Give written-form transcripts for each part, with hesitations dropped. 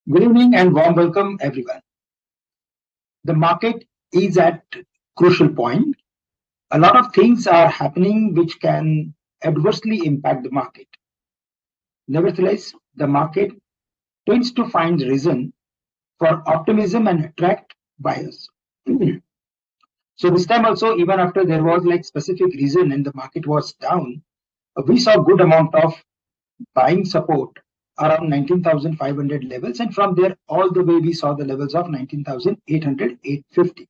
Good evening and warm welcome, everyone. The market is at crucial point. A lot of things are happening which can adversely impact the market. Nevertheless, the market tends to find reason for optimism and attract buyers. So this time also, even after there was like specific reason and the market was down, we saw good amount of buying support around 19,500 levels, and from there all the way we saw the levels of 19,800, 850.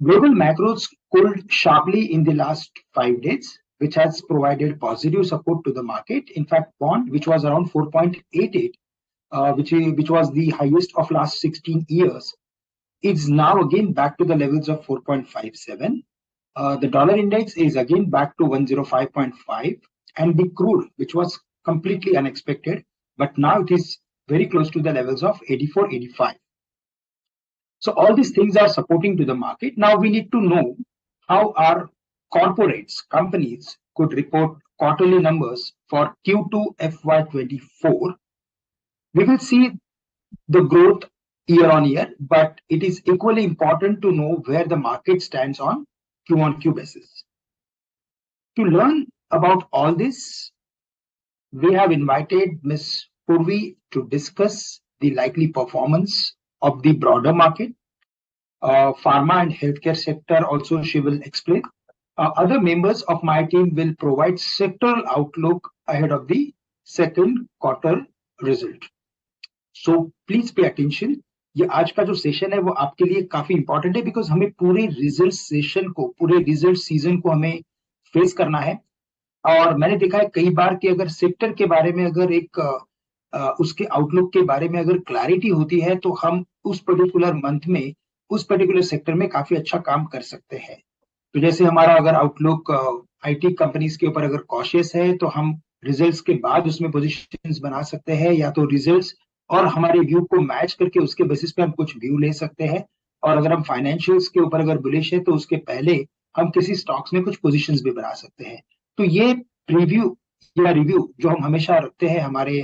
Global macros cooled sharply in the last 5 days, which has provided positive support to the market. In fact, bond, which was around 4.88, which was the highest of last 16 years, is now again back to the levels of 4.57. The dollar index is again back to 105.5, and the crude, which was completely unexpected, but now it is very close to the levels of 84, 85. So all these things are supporting to the market. Now we need to know how our corporates, companies could report quarterly numbers for Q2FY24. We will see the growth year on year, but it is equally important to know where the market stands on Q basis. To learn about all this, we have invited Ms. Purvi to discuss the likely performance of the broader market. Pharma and healthcare sector also she will explain. Other members of my team will provide sectoral outlook ahead of the second quarter result. So please pay attention. ये आज का जो session है वो आपके लिए काफी important है बिकॉज हमें पूरे रिजल्ट सेशन को, पूरे रिजल्ट सीजन को हमें फेस करना है. और मैंने देखा है कई बार कि अगर सेक्टर के बारे में अगर एक उसके आउटलुक के बारे में अगर क्लैरिटी होती है तो हम उस पर्टिकुलर मंथ में उस पर्टिकुलर सेक्टर में काफी अच्छा काम कर सकते हैं. तो जैसे हमारा अगर आउटलुक आईटी कंपनीज के ऊपर अगर कॉशियस है तो हम रिजल्ट्स के बाद उसमें पोजीशंस बना सकते हैं, या तो रिजल्ट्स और हमारे व्यू को मैच करके उसके बेसिस पे हम कुछ व्यू ले सकते हैं. और अगर हम फाइनेंशियल्स के ऊपर अगर बुलिश है तो उसके पहले हम किसी स्टॉक्स में कुछ पोजीशंस भी बना सकते हैं. तो ये प्रीव्यू या रिव्यू जो हम हमेशा रखते हैं हमारे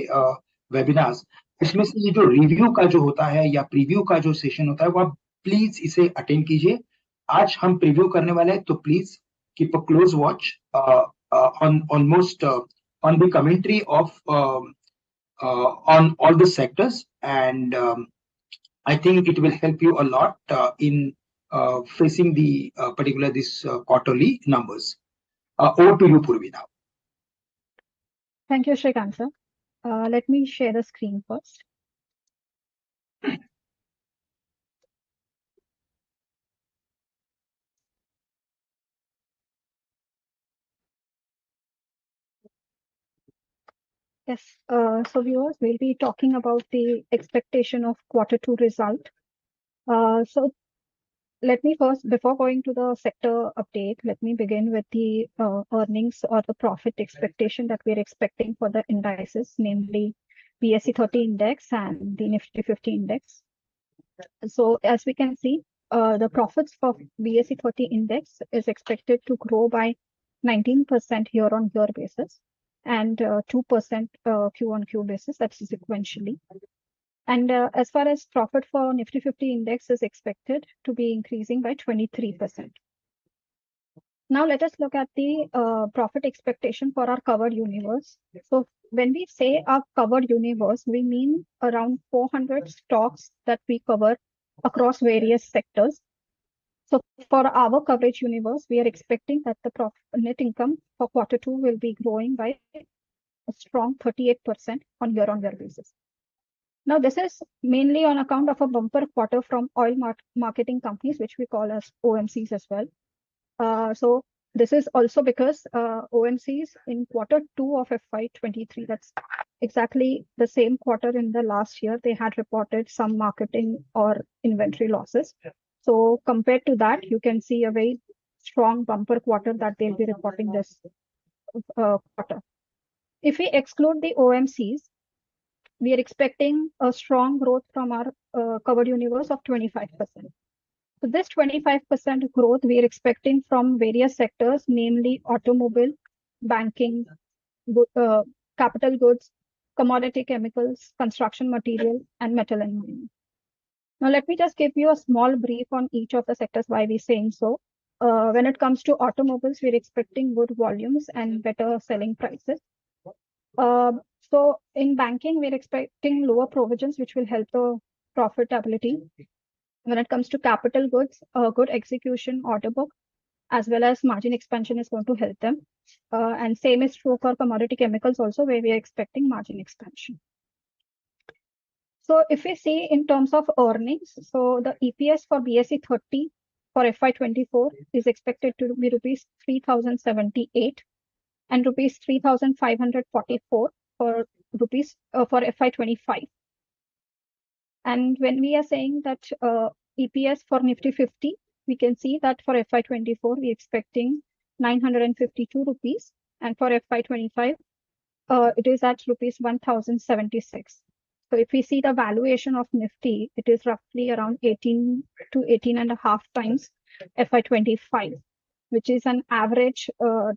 वेबिनार्स, इसमें से ये जो रिव्यू का जो होता है या प्रीव्यू का जो सेशन होता है वो आप प्लीज इसे अटेंड कीजिए. आज हम प्रीव्यू करने वाले हैं, तो please keep a close watch on almost on the commentary of on all the sectors, and I think it will help you a lot in facing the particular this quarterly numbers. Over to you, Purvi, now. Thank you, Shrikant sir. Let me share the screen first. Yes, so viewers, we'll be talking about the expectation of Q2 result. So let me first, before going to the sector update, let me begin with the earnings or the profit expectation that we're expecting for the indices, namely BSE 30 index and the Nifty 50 index. So as we can see, the profits for BSE 30 index is expected to grow by 19% year-on-year basis, and 2% Q-on-Q basis, that's sequentially. And as far as profit for Nifty 50 index is expected to be increasing by 23%. Now let us look at the profit expectation for our covered universe. So when we say our covered universe, we mean around 400 stocks that we cover across various sectors. So for our coverage universe, we are expecting that the net income for Q2 will be growing by a strong 38% on year-on-year basis. Now, this is mainly on account of a bumper quarter from oil marketing companies, which we call as OMCs as well. So this is also because OMCs in Q2 of FY23, that's exactly the same quarter in the last year, they had reported some marketing or inventory losses. So compared to that, you can see a very strong bumper quarter that they'll be reporting this quarter. If we exclude the OMCs, we are expecting a strong growth from our covered universe of 25%. So this 25% growth we are expecting from various sectors, namely automobile, banking, capital goods, commodity chemicals, construction material, and metal and mining. Now, let me just give you a small brief on each of the sectors why we're saying so. When it comes to automobiles, we're expecting good volumes and better selling prices. So in banking, we're expecting lower provisions, which will help the profitability. When it comes to capital goods, good execution order book, as well as margin expansion is going to help them. And same is true for commodity chemicals also, where we are expecting margin expansion. So if we see in terms of earnings, so the EPS for BSE 30 for FY24 is expected to be rupees 3,078 and rupees 3,544 for FY25. And when we are saying that EPS for Nifty 50, we can see that for FY24 we're expecting 952 rupees, and for FY25 it is at rupees 1,076. So if we see the valuation of Nifty, it is roughly around 18 to 18.5 times FY25, which is an average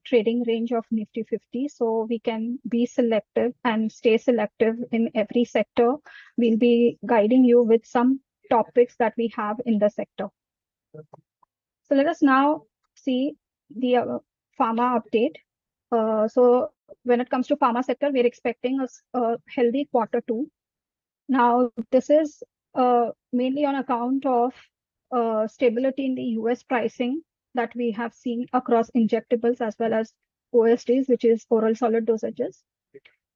trading range of Nifty 50. So we can be selective and stay selective in every sector. We'll be guiding you with some topics that we have in the sector. So let us now see the pharma update. So when it comes to pharma sector, we're expecting a healthy Q2. Now, this is mainly on account of stability in the US pricing that we have seen across injectables as well as OSDs, which is oral solid dosages.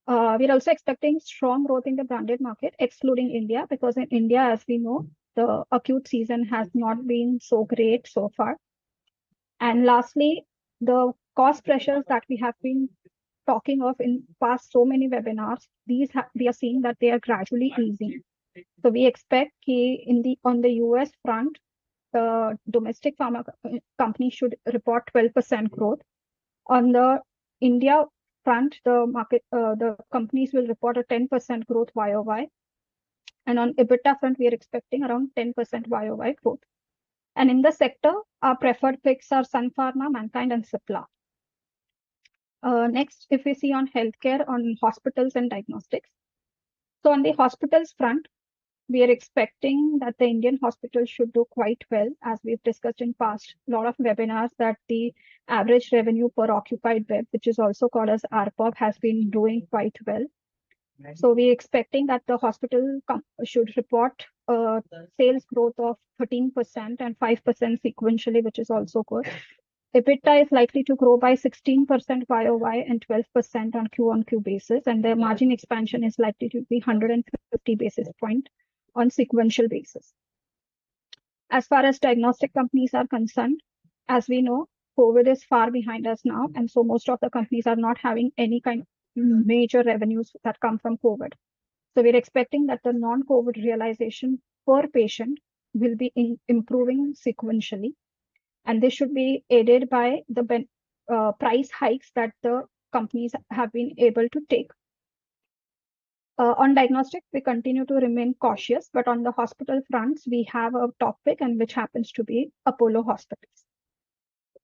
We're also expecting strong growth in the branded market, excluding India, because in India, as we know, the acute season has not been so great so far. And lastly, the cost pressures that we have been talking of in past so many webinars, we are seeing that they are gradually easing. So we expect on the US front, the domestic pharma company should report 12% growth. On the India front, the companies will report a 10% growth YOY. And on EBITDA front, we are expecting around 10% YOY growth. And in the sector, our preferred picks are Sun Pharma, Mankind, and Cipla. Next, if we see on healthcare, on hospitals and diagnostics. So on the hospitals front, we are expecting that the Indian hospitals should do quite well, as we've discussed in past lot of webinars, that the average revenue per occupied bed, which is also called as ARPOB, has been doing quite well. So we're expecting that the hospital should report sales growth of 13% and 5% sequentially, which is also good. EBITDA is likely to grow by 16% YOY and 12% on Q-on-Q basis, and the margin expansion is likely to be 150 basis points on sequential basis. As far as diagnostic companies are concerned, as we know, COVID is far behind us now, and so most of the companies are not having any kind of major revenues that come from COVID. So we're expecting that the non-COVID realization per patient will be improving sequentially. And this should be aided by the price hikes that the companies have been able to take. On diagnostics, we continue to remain cautious, but on the hospital fronts, we have a top pick, and which happens to be Apollo Hospitals.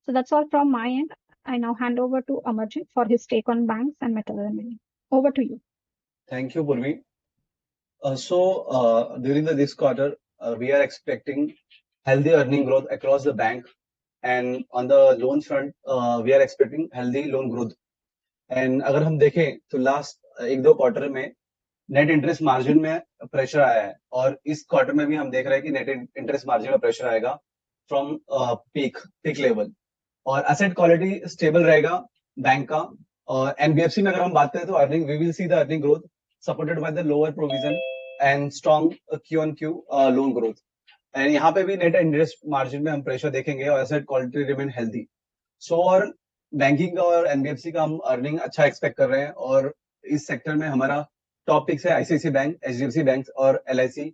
So that's all from my end. I now hand over to Amarjit for his take on banks and metal and mining. Over to you. Thank you, Purvi. During this quarter, we are expecting healthy earning growth across the bank, and on the loan front, we are expecting healthy loan growth. And अगर हम देखें तो last एक दो quarter में net interest margin में pressure आया है, और इस क्वार्टर में भी हम देख रहे हैं कि नेट इंटरेस्ट मार्जिन में प्रेशर आएगा फ्रॉम पीक लेवल, और एसेट क्वालिटी स्टेबल रहेगा बैंक का. और एनबीएफसी में अगर हम बात करें तो earning, we will see the earning growth supported by the lower provision and strong Q on Q loan growth. And यहाँ पे भी नेट इंटरेस्ट मार्जिन में हम प्रेशर देखेंगे और एसेट क्वालिटी रिमेन हेल्दी. सो और बैंकिंग का और एनबीएफसी का हम अर्निंग अच्छा एक्सपेक्ट कर रहे हैं, और इस सेक्टर में हमारा टॉप पिक्स है आईसीआईसी बैंक, एचडीएफसी बैंक और LIC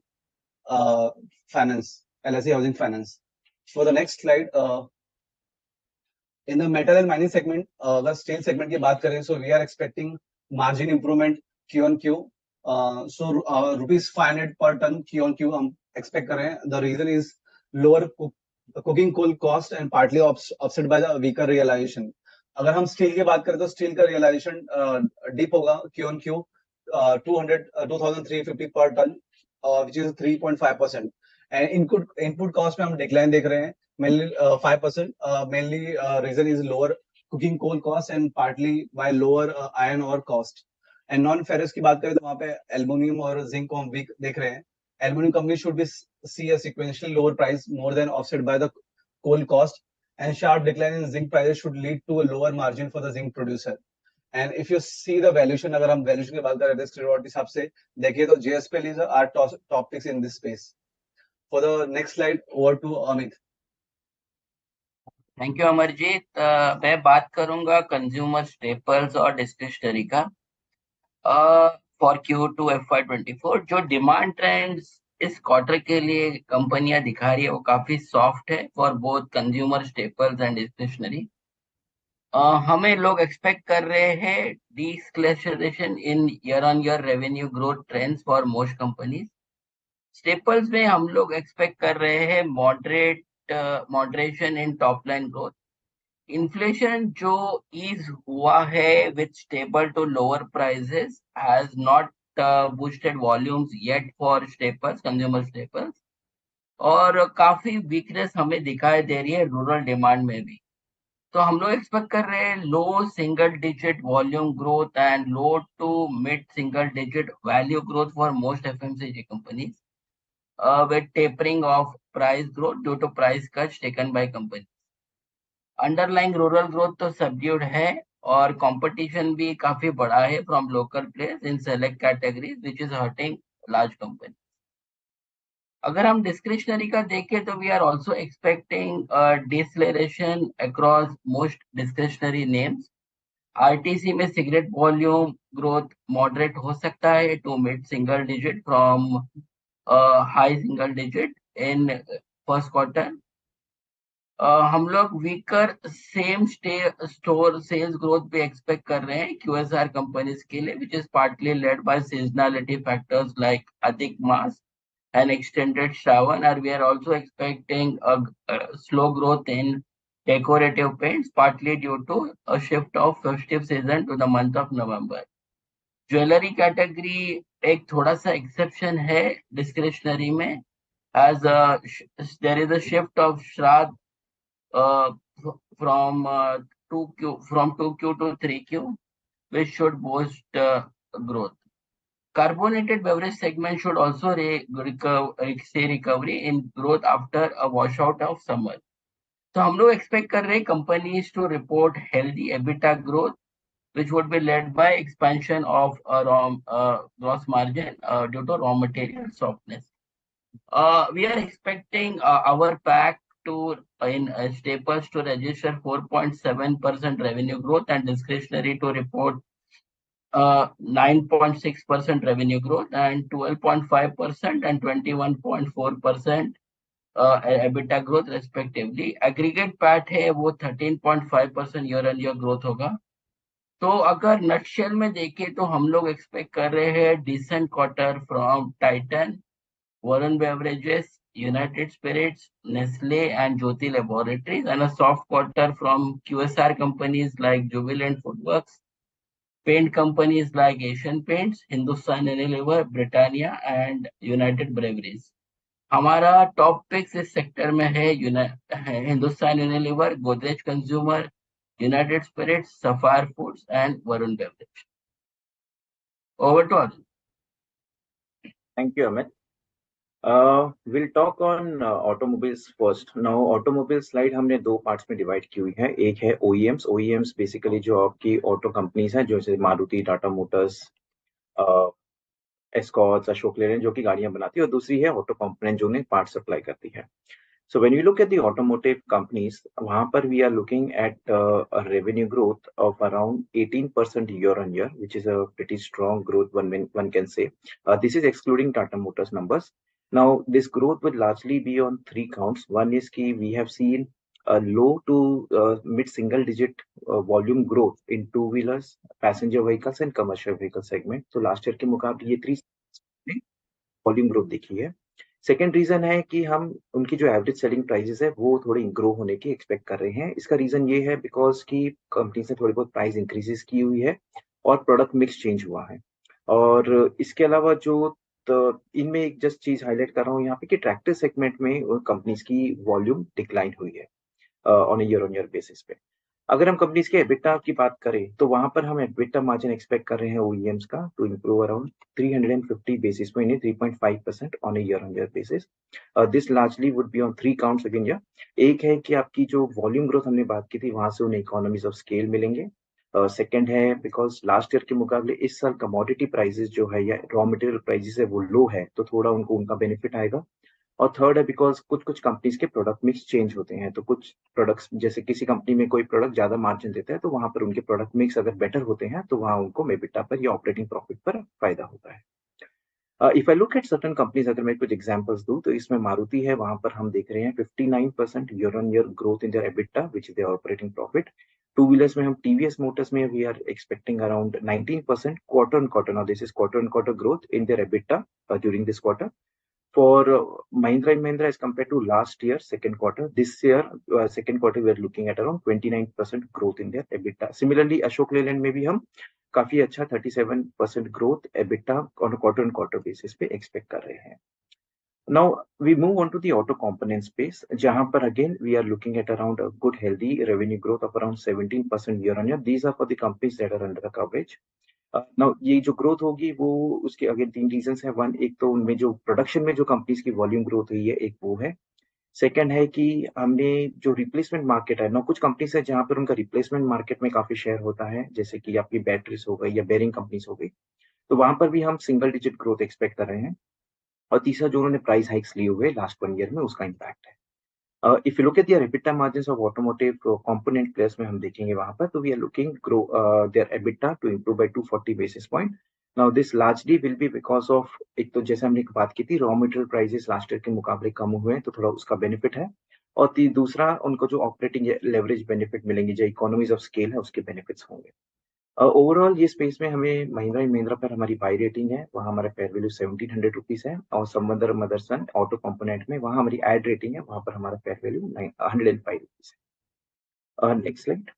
finance, LIC housing finance. For the next slide, in the metal and mining segment, अगर स्टील सेगमेंट की बात करें, so we are expecting margin improvement Q on Q. So rupees 500 पर tonne Q on Q हम expect कर रहे हैं. The reason is lower coking coal cost and partly offset by the weaker realisation. अगर हम स्टील की बात करें तो स्टील का रियलाइजेशन डिप होगा Q on Q, 2350 per ton, which is 3.5%. And input cost में हम decline देख रहे हैं, mainly 5%. Mainly reason is lower cooking coal cost and partly by lower iron ore cost. And non-ferrous की बात करें तो वहाँ पे aluminium और zinc को हम weak देख रहे हैं. Aluminium company should see a sequentially lower price more than offset by the coal cost, and sharp decline in zinc prices should lead to a lower margin for the zinc producer. And if you see the valuation, अगर हम valuation की बात करें तो हिसाब से देखिए तो JSPL is our top picks in this space. For the next slide, over to Amit. Thank you Amarjeet. मैं बात करूंगा कंज्यूमर स्टेपल्स और डिस्क्रिशनरी का। फॉर Q2 FY24 जो डिमांड ट्रेंड्स इस क्वार्टर के लिए कंपनियां दिखा रही है वो काफी सॉफ्ट है for both consumer staples and discretionary. हमें लोग एक्सपेक्ट कर रहे हैं deceleration in year on year revenue growth trends for most companies. Staples में हम लोग एक्सपेक्ट कर रहे हैं moderation in top line growth. Inflation जो ईज हुआ है with stable to lower prices has not boosted volumes yet for staples, consumer staples, और काफी वीकनेस हमें दिखाई दे रही है रूरल डिमांड में भी। तो हम लोग एक्सपेक्ट कर रहे हैं low single digit volume growth and low to mid single digit value growth for most FMCG companies with tapering of price growth due to price cuts taken by companies. Underlying rural growth तो subdued है और competition भी काफी बड़ा है from local players in select categories which is hurting large company. अगर हम discretionary का देखें तो we are also expecting deceleration across most discretionary names. RTC में सिगरेट वॉल्यूम ग्रोथ मॉडरेट हो सकता है to mid single digit from high single digit in first quarter. हम लोग weaker same store sales growth भी एक्सपेक्ट कर रहे हैं QSR कंपनीज के लिए which is partly led by seasonality factors like Adhik Maas and extended Shravan, और we are also expecting slow growth in decorative paints partly due to a shift of festive season to the month of November. Jewellery category एक थोड़ा सा exception है discretionary में as there is a shift of Shraddh from 2Q to 3Q, which should boost growth. Carbonated beverage segment should also see recovery in growth after a washout of summer. So हम लोग expect कर रहे हैं companies to report healthy EBITDA growth, which would be led by expansion of gross margin due to raw material softness. We are expecting our pack to in staples to register 4.7% revenue growth and discretionary to report 9.6% revenue growth and 12.5% and 21.4% EBITDA growth respectively. Aggregate PAT है वो 13.5% year on year growth होगा। तो अगर nutshell में देखें तो हम लोग एक्सपेक्ट कर रहे हैं decent quarter from Titan, Warren Beverages, United Spirits, Nestle, and Jyoti Laboratories, and a soft quarter from QSR companies like Jubilant Foodworks, paint companies like Asian Paints, Hindustan Unilever, Britannia, and United Breweries. हमारा top picks इस sector में है Hindustan Unilever, Godrej Consumer, United Spirits, Sapphire Foods and Varun Beverage. Over to Arjun. Thank you, Amit. We'll talk on automobiles first. Now, automobile slide हमने दो parts में divide की हुई है। एक है OEMs बेसिकली जो आपकी ऑटो कंपनीज हैं, जैसे मारुति, टाटा मोटर्स, एस्कॉर्ट्स, अशोक लेलैंड जो कि गाड़ियां बनाती है, और दूसरी है ऑटो कंपोनेंट जो उन्हें पार्ट सप्लाई करती है। So when you look at the automotive companies, वहाँ पर we are looking at a revenue growth of around 18% year on year, which is a pretty strong growth one can say. This is excluding Tata Motors numbers. Now this growth will largely be on three counts. One is कि we have seen a low to mid single digit volume growth in two wheelers, passenger vehicles and commercial vehicle segment. So last year के मुकाबले ये three volume growth देखी है। Second reason है कि हम उनकी जो एवरेज सेलिंग प्राइसेस है वो थोड़ी ग्रो होने की एक्सपेक्ट कर रहे हैं। इसका रीजन ये है बिकॉज की कंपनी ने थोड़ी बहुत प्राइस इंक्रीजेस की हुई है और प्रोडक्ट मिक्स चेंज हुआ है। और इसके अलावा जो तो इनमें एक जस्ट चीज हाईलाइट कर रहा हूँ यहाँ पे कि ट्रैक्टर सेगमेंट में कंपनीज की वॉल्यूम डिक्लाइन हुई है on year on year basis पे। अगर हम कंपनीज के एबिटा की बात करें तो वहां पर हम एबिटा मार्जिन एक्सपेक्ट कर रहे हैं ओईएम्स का to improve around 350 basis point in 3.5% on year on year basis. This largely would be on three counts again. या एक है कि आपकी जो वॉल्यूम ग्रोथ हमने बात की थी वहां से उन्हें इकोनॉमीज ऑफ स्केल मिलेंगे। सेकेंड है बिकॉज लास्ट ईयर के मुकाबले इस साल कमोडिटी प्राइसेस जो है या रॉ मटेरियल प्राइसेस है वो लो है, तो थोड़ा उनको उनका बेनिफिट आएगा। और थर्ड है बिकॉज कुछ कुछ कंपनीज के प्रोडक्ट मिक्स चेंज होते हैं, तो कुछ प्रोडक्ट्स जैसे किसी कंपनी में कोई प्रोडक्ट ज्यादा मार्जिन देता है तो वहां पर उनके प्रोडक्ट मिक्स अगर बेटर होते हैं तो वहां उनको मेबिटा पर या ऑपरेटिंग प्रॉफिट पर फायदा होता है। If I look at certain companies, अगर मैं कुछ एग्जांपल्स दूं तो इसमें मारुति है, वहां पर हम देख रहे हैं 59% year on year growth in their EBITDA which is their operating profit. Two wheelers में हम टीवीएस मोटर्स में we are expecting around 19% quarter on quarter, now this is quarter on quarter growth in their EBITDA during this quarter. For Mahindra & Mahindra as compared to last year second quarter, this year second quarter we are looking at around 29% growth in their EBITDA. Similarly, Ashok Leyland में भी हम काफी अच्छा 37% growth EBITDA on a quarter on quarter basis पे expect कर रहे हैं। Now we move on to the auto component space, जहां पर again we are looking at around a good healthy revenue growth of around 17% year on year. These are for the companies that are under the coverage. Now ये जो growth होगी वो उसके again तीन reasons है। One, एक तो उनमें जो प्रोडक्शन में जो कंपनीज की वॉल्यूम ग्रोथ हुई है एक वो है। सेकंड है कि हमने जो रिप्लेसमेंट मार्केट है ना, कुछ कंपनीज है जहां पर उनका रिप्लेसमेंट मार्केट में काफी शेयर होता है, जैसे कि आपकी बैटरीज हो गई या बेरिंग कंपनीज हो गई, तो वहां पर भी हम सिंगल डिजिट ग्रोथ एक्सपेक्ट कर रहे हैं। और तीसरा जो उन्होंने प्राइस हाइक्स लिए हुए लास्ट 1 ईयर में उसका इम्पैक्ट है। If you look at there EBITDA margins of automotive component players में हम देखेंगे वहां पर, तो we are looking grow their EBITDA to improve by 240 basis point. Now this largely will be because of, एक तो जैसे हमने बात की थी raw material prices last year के मुकाबले कम हुए हैं तो थोड़ा उसका बेनिफिट है। और दूसरा उनको जो ऑपरेटिंग लेवरेज बेनिफिट मिलेंगे, जो इकोनॉमीज ऑफ स्केल है उसके बेनिफिट्स होंगे। ओवरऑल ये स्पेस में हमें महिंद्रा एंड महिंद्रा पर हमारी बाई रेटिंग है, वहाँ हमारा फेयर वैल्यू 1700 रुपीज है। और संबंधर मदरसन ऑटो कंपोनेंट में वहाँ हमारी एड रेटिंग है, वहाँ पर हमारा फेयर वैल्यू 105 रुपीज है। Next slide.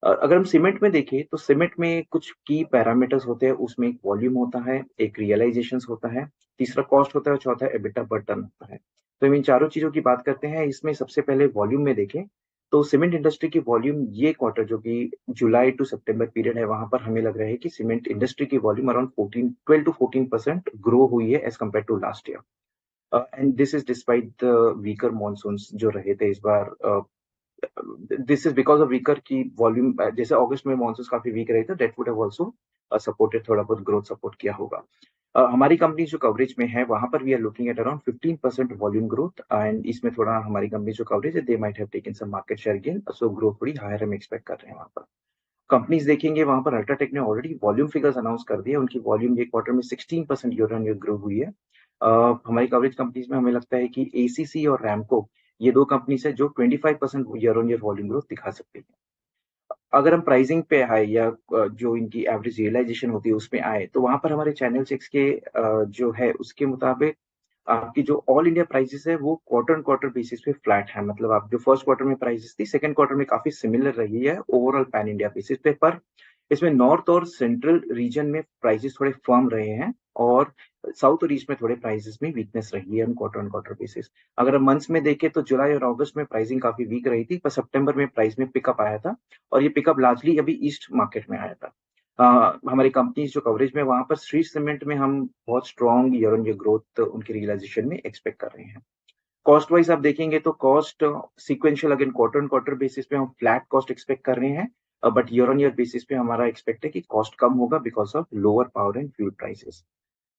अगर हम सीमेंट में देखें तो सीमेंट में कुछ की पैरामीटर्स होते हैं, उसमें एक वॉल्यूम होता है, एक रियलाइजेशन होता है, तीसरा कॉस्ट होता है, चौथा एबिटा पर टन होता है। तो हम इन चारों चीजों की बात करते हैं। इसमें सबसे पहले वॉल्यूम में देखें तो सीमेंट इंडस्ट्री की वॉल्यूम ये क्वार्टर जो कि जुलाई टू सितंबर पीरियड है, वहां पर हमें लग रहा है कि सीमेंट इंडस्ट्री की वॉल्यूम अराउंड 12 to 14% ग्रो हुई है as compare to last year. And this is despite the weaker monsoon जो रहे थे इस बार। This is because of weaker की वॉल्यूम, जैसे अगस्त में मॉनसून काफी वीक रहे थे, that would have also supported, थोड़ा बहुत ग्रोथ सपोर्ट किया होगा। हमारी कंपनी जो कवरेज में है वहां पर we are looking at around 15% volume growth, and इसमें थोड़ा हमारी कंपनी जो कवरेज है they might have taken some market share gain, so growth थोड़ी हायर हम एक्सपेक्ट कर रहे हैं वहां पर। कंपनीज देखेंगे वहां पर अल्ट्राटेक ने ऑलरेडी वॉल्यूम फिगर्स अनाउंस कर दिए, उनकी वॉल्यूम ये क्वार्टर में 16% ईयर ऑन ईयर ग्रो हुई है। हमारी कवरेज कंपनीज में हमें लगता है कि एसीसी और रैमको ये दो कंपनीज है जो 25% year on year volume growth दिखा सकती है। अगर हम प्राइसिंग पे आए या जो इनकी एवरेज रियलाइजेशन होती है उसमें आए, तो वहां पर हमारे चैनल चेक्स के जो है उसके मुताबिक आपकी जो ऑल इंडिया प्राइसेस है वो क्वार्टर ऑन क्वार्टर बेसिस पे फ्लैट है। मतलब आप जो फर्स्ट क्वार्टर में प्राइसेस थी सेकंड क्वार्टर में काफी सिमिलर रही है ओवरऑल पैन इंडिया बेसिस पे, पर इसमें नॉर्थ और सेंट्रल रीजन में प्राइसेस थोड़े फर्म रहे हैं और साउथ और ईस्ट में थोड़े प्राइसेस में वीकनेस रही है क्वार्टर ऑन क्वार्टर बेसिस। अगर हम मंथ्स में देखें तो जुलाई और अगस्त में प्राइसिंग काफी वीक रही थी, पर सितंबर में प्राइस में पिकअप आया था, और ये पिकअप लार्जली अभी ईस्ट मार्केट में आया था। हमारी कंपनी जो कवरेज में वहां पर श्री सीमेंट में हम बहुत strong year on year growth उनकी रियलाइजेशन में एक्सपेक्ट कर रहे हैं। कॉस्ट वाइज आप देखेंगे तो cost sequential again quarter on quarter basis पे हम फ्लैट कॉस्ट एक्सपेक्ट कर रहे हैं, but year on year basis पे हमारा एक्सपेक्ट है कि कॉस्ट कम होगा because of lower power and fuel prices.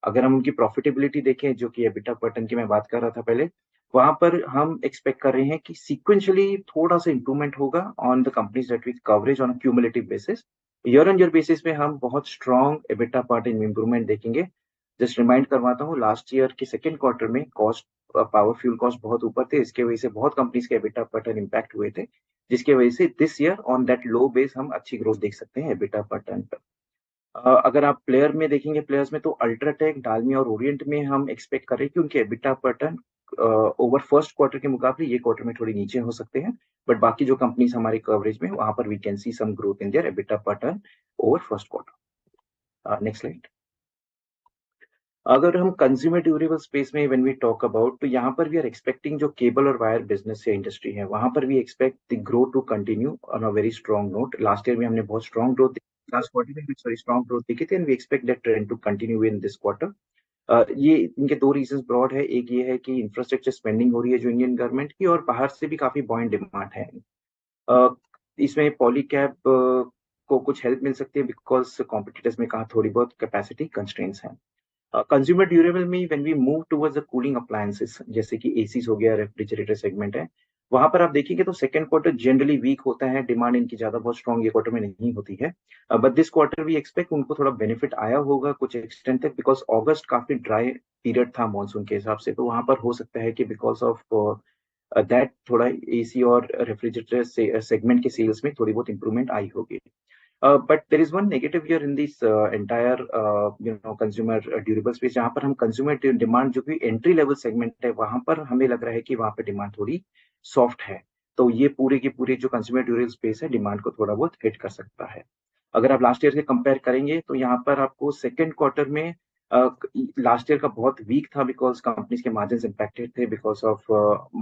अगर हम उनकी प्रॉफिटेबिलिटी देखें जो कि एबिटा पर टन की मैं बात कर रहा था पहले, वहां पर हम एक्सपेक्ट कर रहे हैं कि सीक्वेंशियली थोड़ा सा इंप्रूवमेंट होगा on the companies that with coverage on cumulative basis. Year on year basis पे हम बहुत strong EBITDA per ton improvement देखेंगे। जस्ट रिमाइंड करवाता हूँ, लास्ट ईयर के सेकेंड क्वार्टर में कॉस्ट पावर फ्यूल कॉस्ट बहुत ऊपर थे, इसके वजह से बहुत कंपनीज के एबिटा पर टन इम्पैक्ट हुए थे, जिसकी वजह से this year on that low base हम अच्छी ग्रोथ देख सकते हैं एबिटा पर टन पर। अगर आप प्लेयर में देखेंगे, प्लेयर्स में तो अल्ट्राटेक, डालमिया और ओरिएंट में हम एक्सपेक्ट करें कि उनके EBITDA per tonne over first quarter के मुकाबले ये क्वार्टर में थोड़ी नीचे हो सकते हैं, बट बाकी जो कंपनीज हमारे कवरेज में वहां पर we can see some growth in their EBITDA per tonne over first quarter. Next slide. अगर हम कंज्यूमर ड्यूरेबल स्पेस में व्हेन वी टॉक अबाउट, तो यहाँ पर वी आर एक्सपेक्टिंग जो केबल और वायर बिजनेस या इंडस्ट्री है वहां पर we expect the growth to continue on a very strong note. Last year में हमने बहुत स्ट्रॉन्ग ग्रोथ, लास्ट क्वार्टर में भी सॉरी स्ट्रॉन्ग ग्रोथ देखी थी, and we expect that trend to continue in this quarter. ये इनके दो रीजंस ब्रॉड है. एक ये है कि इंफ्रास्ट्रक्चर स्पेंडिंग हो रही है जो इंडियन गवर्नमेंट की, और बाहर से भी काफी बॉइंट डिमांड है. इसमें पॉलीकैब को कुछ हेल्प मिल सकती है बिकॉज कॉम्पिटिटर्स में कहा थोड़ी बहुत कैपेसिटी कंस्ट्रेंट्स हैं. कंज्यूमर ड्यूरेबल में when we move towards the cooling appliances, जैसे कि एसीज हो गया, रेफ्रिजरेटर सेगमेंट है, वहां पर आप देखेंगे तो सेकंड क्वार्टर जनरली वीक होता है. डिमांड इनकी ज्यादा बहुत स्ट्रॉन्ग ये क्वार्टर में नहीं होती है. But this quarter we expect उनको थोड़ा बेनिफिट आया होगा कुछ एक्सटेंट तक, बिकॉज अगस्त काफी ड्राई पीरियड था मानसून के हिसाब से, तो वहां पर हो सकता है कि बिकॉज ऑफ दैट थोड़ा एसी और रेफ्रिजरेटर सेगमेंट के सेल्स में थोड़ी बहुत इंप्रूवमेंट आई होगी. But there is one negative here in this entire consumer durable space, जहां पर हम consumer demand जो कि entry level segment है वहां पर हमें लग रहा है कि वहां पर डिमांड थोड़ी सॉफ्ट है. तो ये पूरे के पूरे जो कंज्यूमर ड्यूरेबल स्पेस है डिमांड को थोड़ा बहुत हिट कर सकता है. अगर आप लास्ट ईयर से कंपेयर करेंगे तो यहाँ पर आपको सेकेंड क्वार्टर में लास्ट ईयर का बहुत वीक था बिकॉज कंपनीज के मार्जिन इम्पैक्टेड थे बिकॉज ऑफ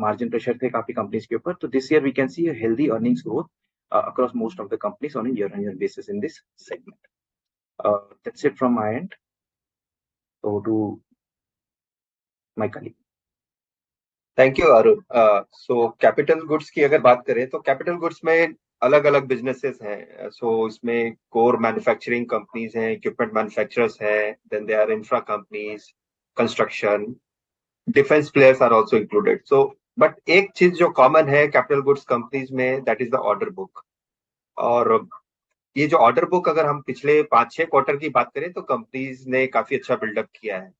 मार्जिन प्रेशर थे काफी कंपनीज के ऊपर. तो this year we can see healthy earnings growth across most of the companies on a year-on-year basis in this segment. That's it from my end. So to my colleague. Thank you Arun. So capital goods की अगर बात करें तो capital goods में अलग अलग businesses हैं. So इसमें कोर मैन्युफैक्चरिंग कंपनीज हैं, इक्विपमेंट मैन्युफैक्चरर्स हैं, then they are infra companies, construction, defence players are also included. So but एक चीज जो कॉमन है कैपिटल गुड्स कंपनीज में, that is the order book. और ये जो ऑर्डर बुक अगर हम पिछले 5-6 क्वार्टर की बात करें तो कंपनीज ने काफी अच्छा बिल्डअप किया है.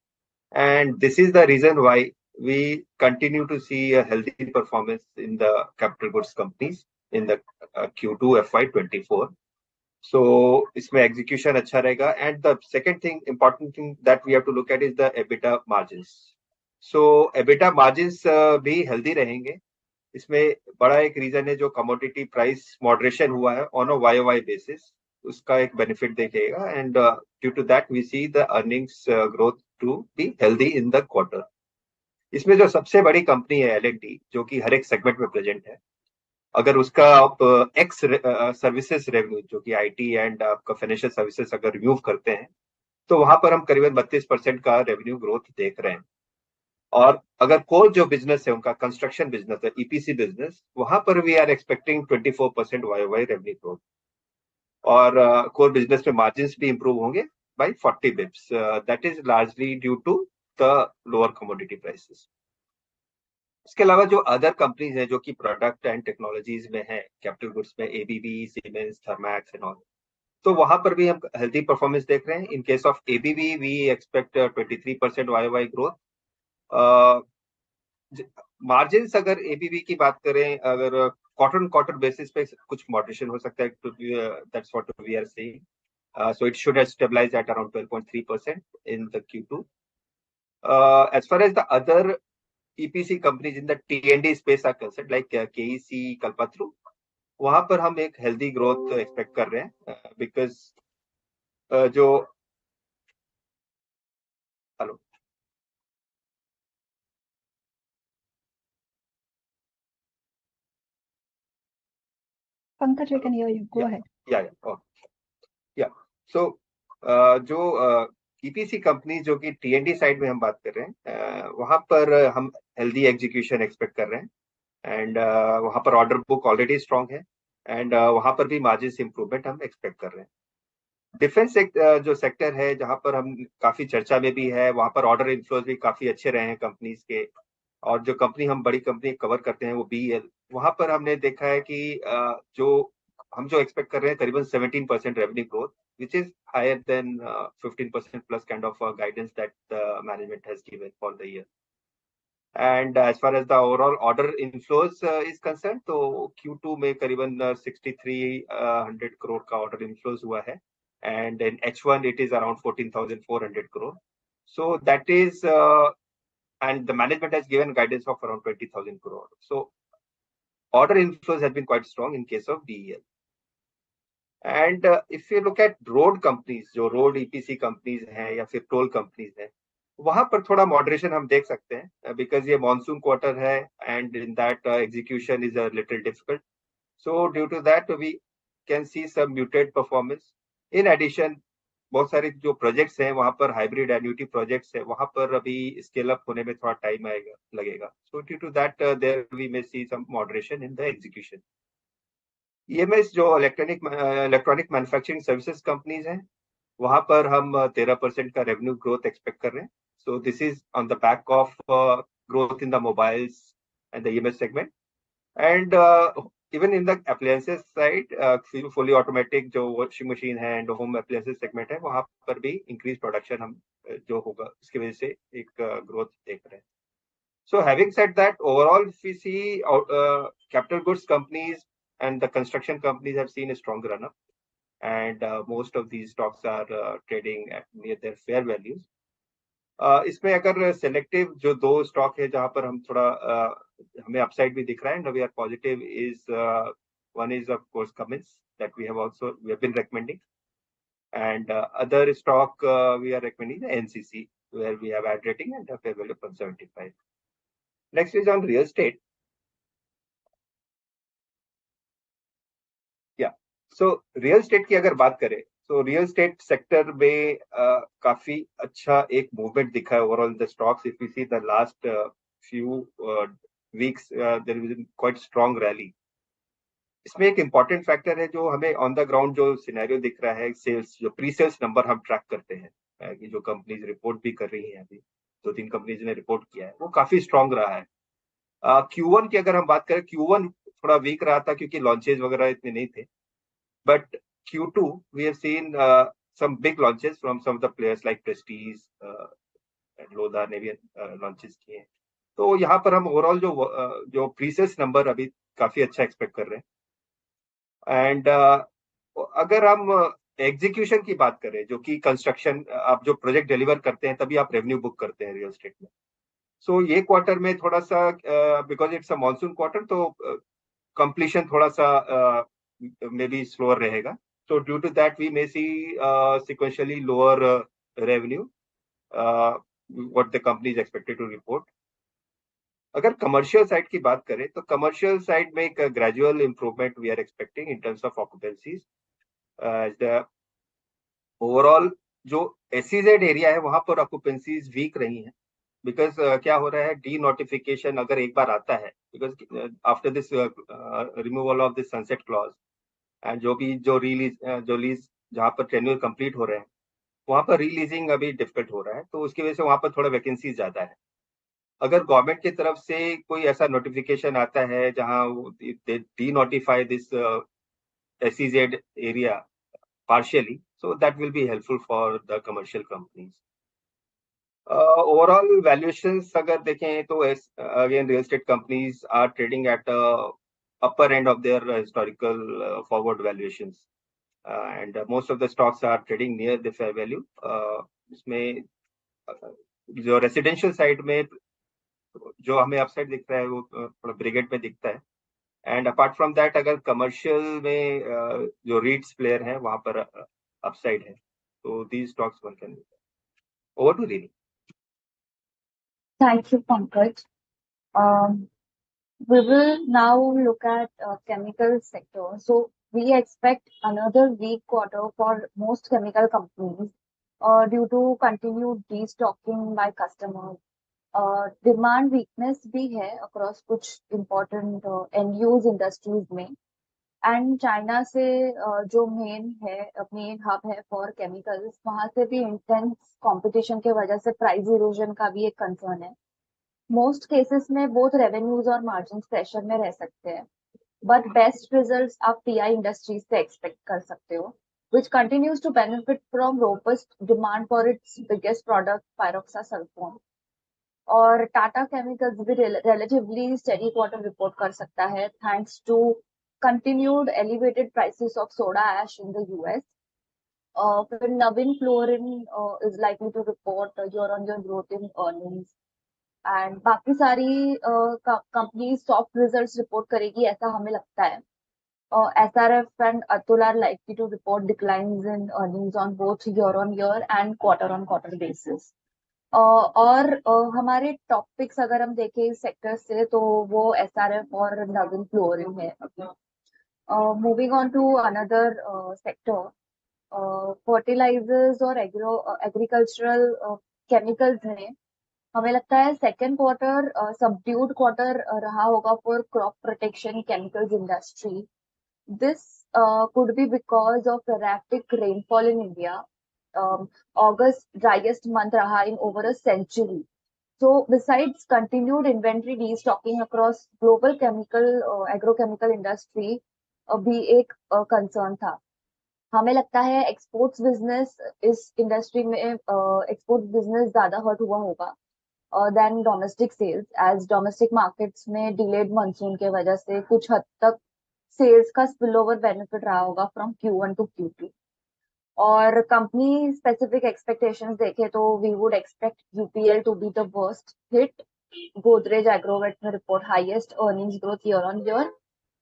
And this is the reason why we continue to see a healthy performance in the capital goods companies in the Q2FY24. So इसमें execution अच्छा रहेगा. And the second thing, important thing that we have to look at is the EBITDA margins. So EBITDA margins भी healthy रहेंगे. इसमें बड़ा एक reason है जो कमोडिटी प्राइस मॉडरेशन हुआ है ऑन अ YOY बेसिस, उसका एक बेनिफिट देखेगा. And due to that we see the earnings growth to be healthy in the quarter. इसमें जो सबसे बड़ी कंपनी है L&T, जो कि हर एक सेगमेंट में प्रेजेंट है, अगर उसका आप एक्स सर्विसेज रेवेन्यू जो कि आईटी एंड आपका फाइनेंशियल सर्विसेज अगर रिमूव करते हैं तो वहां पर हम करीबन 32% का रेवेन्यू ग्रोथ देख रहे हैं. और अगर कोर जो बिजनेस है उनका कंस्ट्रक्शन बिजनेस है, ईपीसी बिजनेस, वहां पर we are expecting 24% YOY revenue growth. और कोर बिजनेस में मार्जिन भी इंप्रूव होंगे by 40 bips. That is largely due to the lower commodity prices. इसके अलावा जो अदर कंपनीज हैं जो कि प्रोडक्ट एंड टेक्नोलॉजीज में है कैपिटल गुड्स में, ABB, siemens, Thermax and all, तो वहां पर भी हम हेल्दी परफॉर्मेंस देख रहे हैं. In case of ABB we expect 23% YOY growth. Margin अगर एबीबी की बात करें, अगर क्वार्टर क्वार्टर बेसिस पे कुछ मॉडरेशन हो सकता है, that's what we are saying. So it should have stabilized at around 12.3% in the Q2. As far as the other EPC companies in the T&D space are concerned, like KEC, Kalpatru, वहां पर हम एक healthy growth expect कर रहे हैं because जो hello Pankaj, we can hear you. Go ahead. या सो जो ईपीसी कंपनी जो कि टी&डी साइड में हम बात कर रहे हैं, वहां पर हम हेल्दी एग्जीक्यूशन एक्सपेक्ट कर रहे हैं. एंड वहां पर ऑर्डर बुक ऑलरेडी स्ट्रांग है. एंड वहां पर भी मार्जिन इंप्रूवमेंट हम एक्सपेक्ट कर रहे हैं. डिफेंस जो सेक्टर है जहां पर हम काफी चर्चा में भी है, वहां पर ऑर्डर इनफ्लोज भी काफी अच्छे रहे हैं कंपनीज के. और जो कंपनी हम बड़ी कंपनी कवर करते हैं वो BEL, वहां पर हमने देखा है कि जो एक्सपेक्ट कर रहे हैं करीबन 17% revenue growth, which is higher than 15% plus kind of guidance that the management has given for the year. And as far as the overall order inflows is concerned, तो Q2 में करीबन 6300 crore का order inflows हुआ है. And in H1 it is around 14,400 crore. So that is and the management has given guidance of around 20,000 crore. So order inflows have been quite strong in case of DEL. And if you look at road companies, जो road EPC companies हैं या फिर toll companies हैं, वहां पर थोड़ा moderation हम देख सकते हैं because ये monsoon quarter है and in that execution is a little difficult. So due to that we can see some muted performance. In addition, बहुत सारे जो प्रोजेक्ट्स हैं वहां पर हाइब्रिड एन्युटी प्रोजेक्ट्स है, वहां पर अभी स्केल अप होने में थोड़ा टाइम लगेगा. So due to that there we may see some moderation in the execution. EMS जो इलेक्ट्रॉनिक मैन्युफैक्चरिंग सर्विसेज कंपनीज हैं, वहां पर हम 13% का रेवेन्यू ग्रोथ एक्सपेक्ट कर रहे हैं. So this is on the back of growth in the mobiles and the EMS segment. And even in the appliances side, fully automatic जो washing machine है and home appliances segment है, वहां पर भी increased production हम जो होगा इसकी वजह से एक growth देख रहे हैं. So having said that, overall if we see capital goods companies and the construction companies have seen a strong run up, and most of these stocks are trading at near their fair values. इसमें अगर selective जो दो stock है जहां पर हम थोड़ा हमें अपसाइड भी दिख रहा है, we are positive, is one is of course Cummins that we have been recommending, and other stock we are recommending the NCC where we have ad rating and a fair value of 75. Next is on real estate. So real estate की अगर बात करें तो real estate sector में काफी अच्छा एक movement दिखा है overall the stocks. If you see the last few weeks there is quite strong rally. इसमें एक इंपॉर्टेंट फैक्टर है जो हमें ऑन द ग्राउंड जो सिनेरियो दिख रहा है, सेल्स जो प्री सेल्स नंबर हम ट्रैक करते हैं कि जो कंपनीज रिपोर्ट भी कर रही हैं, अभी 2-3 कंपनीज ने रिपोर्ट किया है, वो काफी स्ट्रांग रहा है. Q1 की अगर हम बात करें, Q1 थोड़ा वीक रहा था क्योंकि लॉन्चेस वगैरह इतने नहीं थे. But Q2, we have seen some big launches from some of the players like Prestige and Lodha ने भी launches किए हैं. तो यहाँ पर हम ओवरऑल जो प्रीसेस नंबर अभी काफी अच्छा एक्सपेक्ट कर रहे हैं. एंड अगर हम एग्जीक्यूशन की बात करें, जो कि कंस्ट्रक्शन, आप जो प्रोजेक्ट डिलीवर करते हैं तभी आप रेवेन्यू बुक करते हैं रियल एस्टेट में. सो ये क्वार्टर में थोड़ा सा because it's a monsoon quarter, तो कंप्लीशन थोड़ा सा मे बी स्लोअर रहेगा. So due to that, we may see sequentially lower revenue, what the company is expected to report. अगर कमर्शियल साइड की बात करें तो कमर्शियल साइड में एक gradual improvement we are expecting in terms of occupancies. Overall जो SEZ area है वहां पर ऑक्यूपेंसीज वीक रही हैं बिकॉज क्या हो रहा है, डी नोटिफिकेशन अगर एक बार आता है, because after this removal of this sunset clause and जो लीज जहाँ पर टेन्योर कंप्लीट हो रहे हैं वहां पर रीलीजिंग अभी डिफिकल्ट हो रहा है, तो उसकी वजह से वहां पर थोड़ा वैकेंसी ज्यादा है. अगर गवर्नमेंट की तरफ से कोई ऐसा नोटिफिकेशन आता है जहां D notify this SEZ area partially, so that will be helpful for the commercial companies. Overall valuations अगर देखें तो again real estate companies are trading at upper end of their historical forward valuations, and most of the stocks are trading near the fair value. इसमें जो residential side में जो हमें upside दिख रहा है वो थोड़ा ब्रिगेड में दिखता है, एंड अपार्ट फ्रॉम दैट अगर कमर्शियल में जो रीट्स प्लेयर है वहां पर अपसाइड है. तो these stocks one can. Over to Rini. Thank you, Pankaj. We will now look at chemical sector. So we expect another weak quarter for most chemical companies due to continued destocking by customers. Demand weakness भी है across कुछ important end use industries में, and China से जो main hub है for chemicals, वहां से भी इंटेंस कंपटीशन के वजह से प्राइस इरोजन का भी एक कंसर्न है. मोस्ट केसेस में बोथ रेवेन्यूज और मार्जिन प्रेशर में रह सकते हैं, बट बेस्ट रिजल्ट्स आप PI इंडस्ट्रीज से एक्सपेक्ट कर सकते हो, which continues to benefit from robust demand for its biggest product, pyroxasulfone. और टाटा केमिकल्स भी relatively steady quarter रिपोर्ट कर सकता है thanks to continued elevated prices of soda ash in the US. Navin Fluorine is likely to report year-on-year growth in earnings. And बाकी सारी company soft results report करेगी ऐसा हमें लगता है. SRF and Atul are likely to report declines in earnings on both year-on-year and quarter-on-quarter basis. और हमारे topics अगर हम देखें इस सेक्टर से तो वो SRF और नवीन फ्लोरिंग है. Moving on to another sector, fertilisers और एग्रीकल्चरल केमिकल्स हैं. हमें लगता है सेकेंड क्वार्टर सबड्यूड क्वार्टर रहा होगा for crop protection chemicals industry. This could be because of erratic rainfall in India. August driest month raha in over a century. So besides continued inventory destocking across global chemical agrochemical industry भी एक concern था. हमें लगता है exports business इस industry में export business ज्यादा hurt हुआ होगा then domestic sales, as domestic markets में डिलेड मानसून के वजह से कुछ हद तक सेल्स का स्पिल ओवर बेनिफिट रहा होगा फ्रॉम Q1 टू Q2. और कंपनी स्पेसिफिक एक्सपेक्टेशंस देखे तो we would expect UPL to be the worst hit. Godrej Agrovet में report highest earnings growth year on year,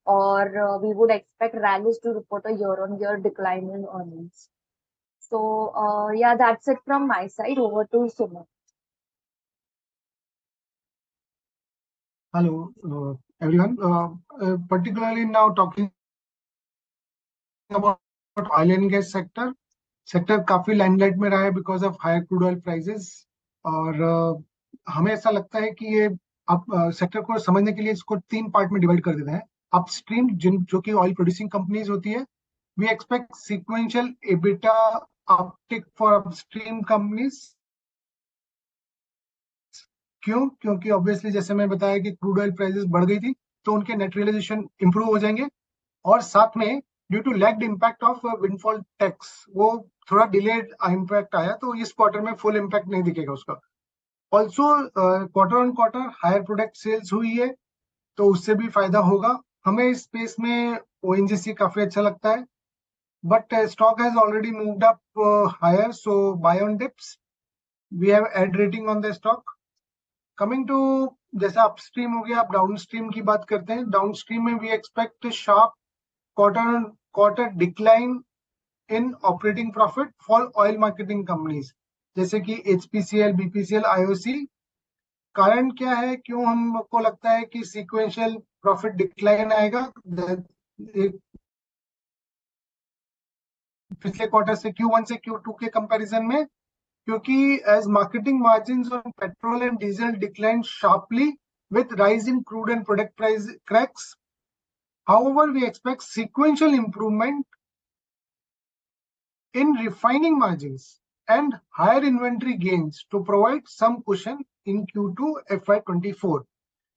और we would expect Rallis to report a year-on-year decline in earnings. So yeah, that's it from my side. Over to Sumit. Hello, everyone. Particularly now talking about oil and gas sector. Sector काफी limelight में रहा है because of higher crude oil prices. और हमें ऐसा लगता है कि ये आप सेक्टर को समझने के लिए इसको 3 पार्ट में डिवाइड कर देते हैं. अपस्ट्रीम जो कि ऑयल प्रोड्यूसिंग कंपनीज होती है, we expect sequential EBITDA uptick for upstream companies. क्यों? क्योंकि ऑब्वियसली जैसे मैं बताया कि क्रूड ऑयल प्राइसेस बढ़ गई थी तो उनके नेट रियलाइजेशन इंप्रूव हो जाएंगे, और साथ में due to lagged impact of windfall tax वो थोड़ा डिलेड इम्पैक्ट आया, तो इस क्वार्टर में फुल इम्पैक्ट नहीं दिखेगा उसका. Also quarter on quarter higher product sales हुई है तो उससे भी फायदा होगा. हमें इस स्पेस में ONGC काफी अच्छा लगता है, but stock has already moved up higher, so buy on dips. We have add rating on the stock. Coming to जैसा अपस्ट्रीम हो गया, आप डाउन स्ट्रीम की बात करते हैं. डाउन स्ट्रीम में we expect sharp quarter decline in operating profit for oil marketing companies जैसे कि HPCL, BPCL, IOC. कारण क्या है, क्यों हमको लगता है कि सीक्वेंशियल प्रॉफिट डिक्लाइन आएगा पिछले क्वार्टर से Q1 से Q2 के कंपैरिजन में? क्योंकि as marketing margins on petrol and diesel decline sharply with rise in crude and product price cracks. However, we expect sequential improvement in refining margins and higher inventory gains to provide some cushion in Q2FY24.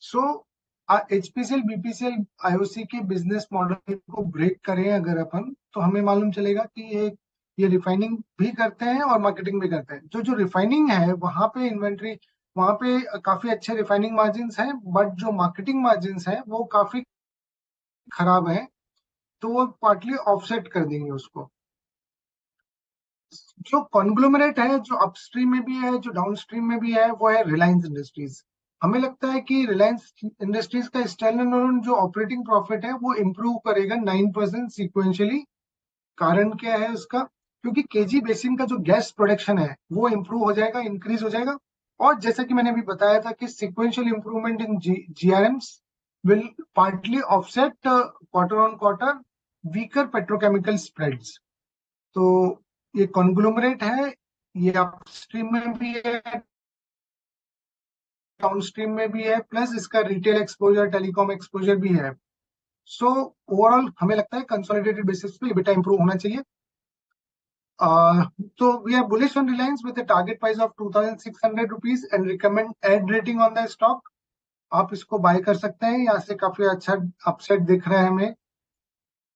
So, HPCL, BPCL, IOC के business model को break करें अगर अपन, तो हमें मालूम चलेगा कि ये रिफाइनिंग भी करते हैं और मार्केटिंग भी करते हैं. जो रिफाइनिंग है वहां पे इन्वेंट्री, वहां पे काफी अच्छे रिफाइनिंग मार्जिन्स हैं, बट जो मार्केटिंग मार्जिन्स हैं वो काफी खराब है, तो वो पार्टली ऑफसेट कर देंगे उसको. जो कॉन्ग्लोमरेट है, जो अपस्ट्रीम में भी है, जो डाउनस्ट्रीम में भी है, वो है रिलायंस इंडस्ट्रीज. हमें लगता है कि रिलायंस इंडस्ट्रीज का स्टैंडअलोन जो ऑपरेटिंग प्रॉफिट है वो इंप्रूव करेगा 9% सीक्वेंशियली. कारण क्या है उसका? क्योंकि केजी बेसिन का जो गैस प्रोडक्शन है वो इंप्रूव हो जाएगा, इंक्रीज हो जाएगा. और जैसा कि मैंने अभी बताया था कि sequential improvement in GRMs will partly offset quarter on quarter weaker petrochemical spreads. तो ये कॉन्ग्लोमरेट है, ये अपस्ट्रीम में भी है, डाउनस्ट्रीम में भी है, प्लस इसका रिटेल एक्सपोजर, टेलीकॉम एक्सपोजर भी है. सो ओवरऑल हमें लगता है कंसोलिडेटेड बेसिस पे EBITDA इंप्रूव होना चाहिए. So we are bullish on Reliance with a target price of 2,600 rupees and recommend add rating on the stock. आप इसको बाय कर सकते हैं, यहाँ से काफी अच्छा अपसेट दिख रहा है हमें.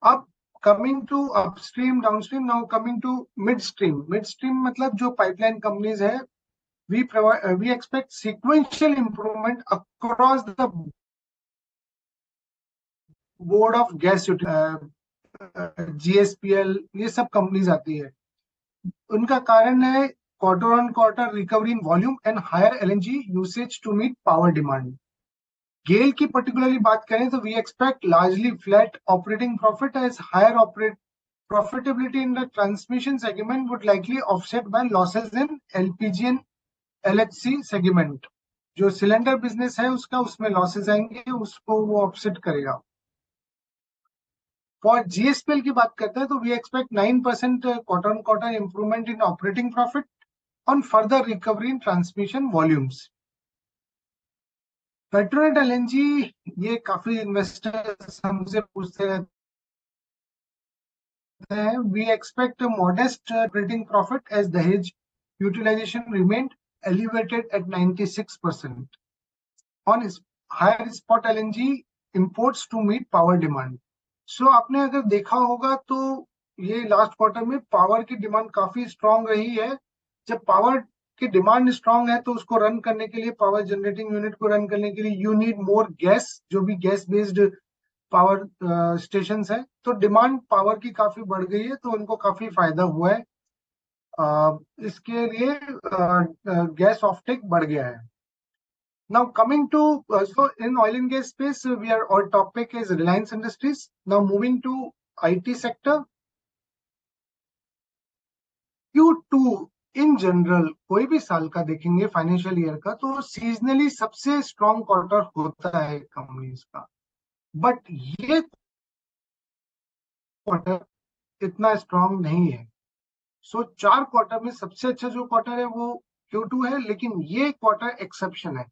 अब coming to upstream, downstream, now coming to midstream. Midstream मतलब जो पाइपलाइन कंपनीज है, we expect sequential improvement across the board of gas GSPL, ये सब कंपनीज आती है. उनका कारण है quarter-on-quarter recovery in volume and higher LNG usage to meet power demand. GAIL की particularly बात करें तो we expect largely flat operating profit as higher profitability in the transmission segment would likely offset by losses in LPG and LHC segment. जो cylinder business है उसका उसमें losses आएंगे, उसको वो ऑफसेट करेगा. फॉर GSPL की बात करते हैं तो we expect 9% quarter on quarter improvement in operating profit on further recovery in transmission volumes. Petronet LNG, ये काफी इन्वेस्टर्स हमसे पूछते रहते हैं. We expect modest operating profit as Dahej utilisation remained elevated at 96% on higher spot LNG imports to meet power demand. So आपने अगर देखा होगा तो ये लास्ट क्वार्टर में पावर की डिमांड काफी स्ट्रांग रही है. जब पावर की डिमांड स्ट्रांग है तो उसको रन करने के लिए, पावर जनरेटिंग यूनिट को रन करने के लिए यू नीड मोर गैस, जो भी गैस बेस्ड पावर स्टेशंस है. तो डिमांड पावर की काफी बढ़ गई है, तो उनको काफी फायदा हुआ है. इसके लिए गैस ऑफटेक बढ़ गया है. Now coming to so in oil and gas space, our topic is Reliance Industries. Now moving to IT sector. Q2 in general कोई भी साल का देखेंगे फाइनेंशियल ईयर का तो सीजनली सबसे स्ट्रॉन्ग क्वार्टर होता है कंपनीज का, बट ये क्वार्टर इतना स्ट्रॉन्ग नहीं है. सो 4 क्वार्टर में सबसे अच्छा जो क्वार्टर है वो Q2 है, लेकिन ये क्वार्टर एक्सेप्शन है.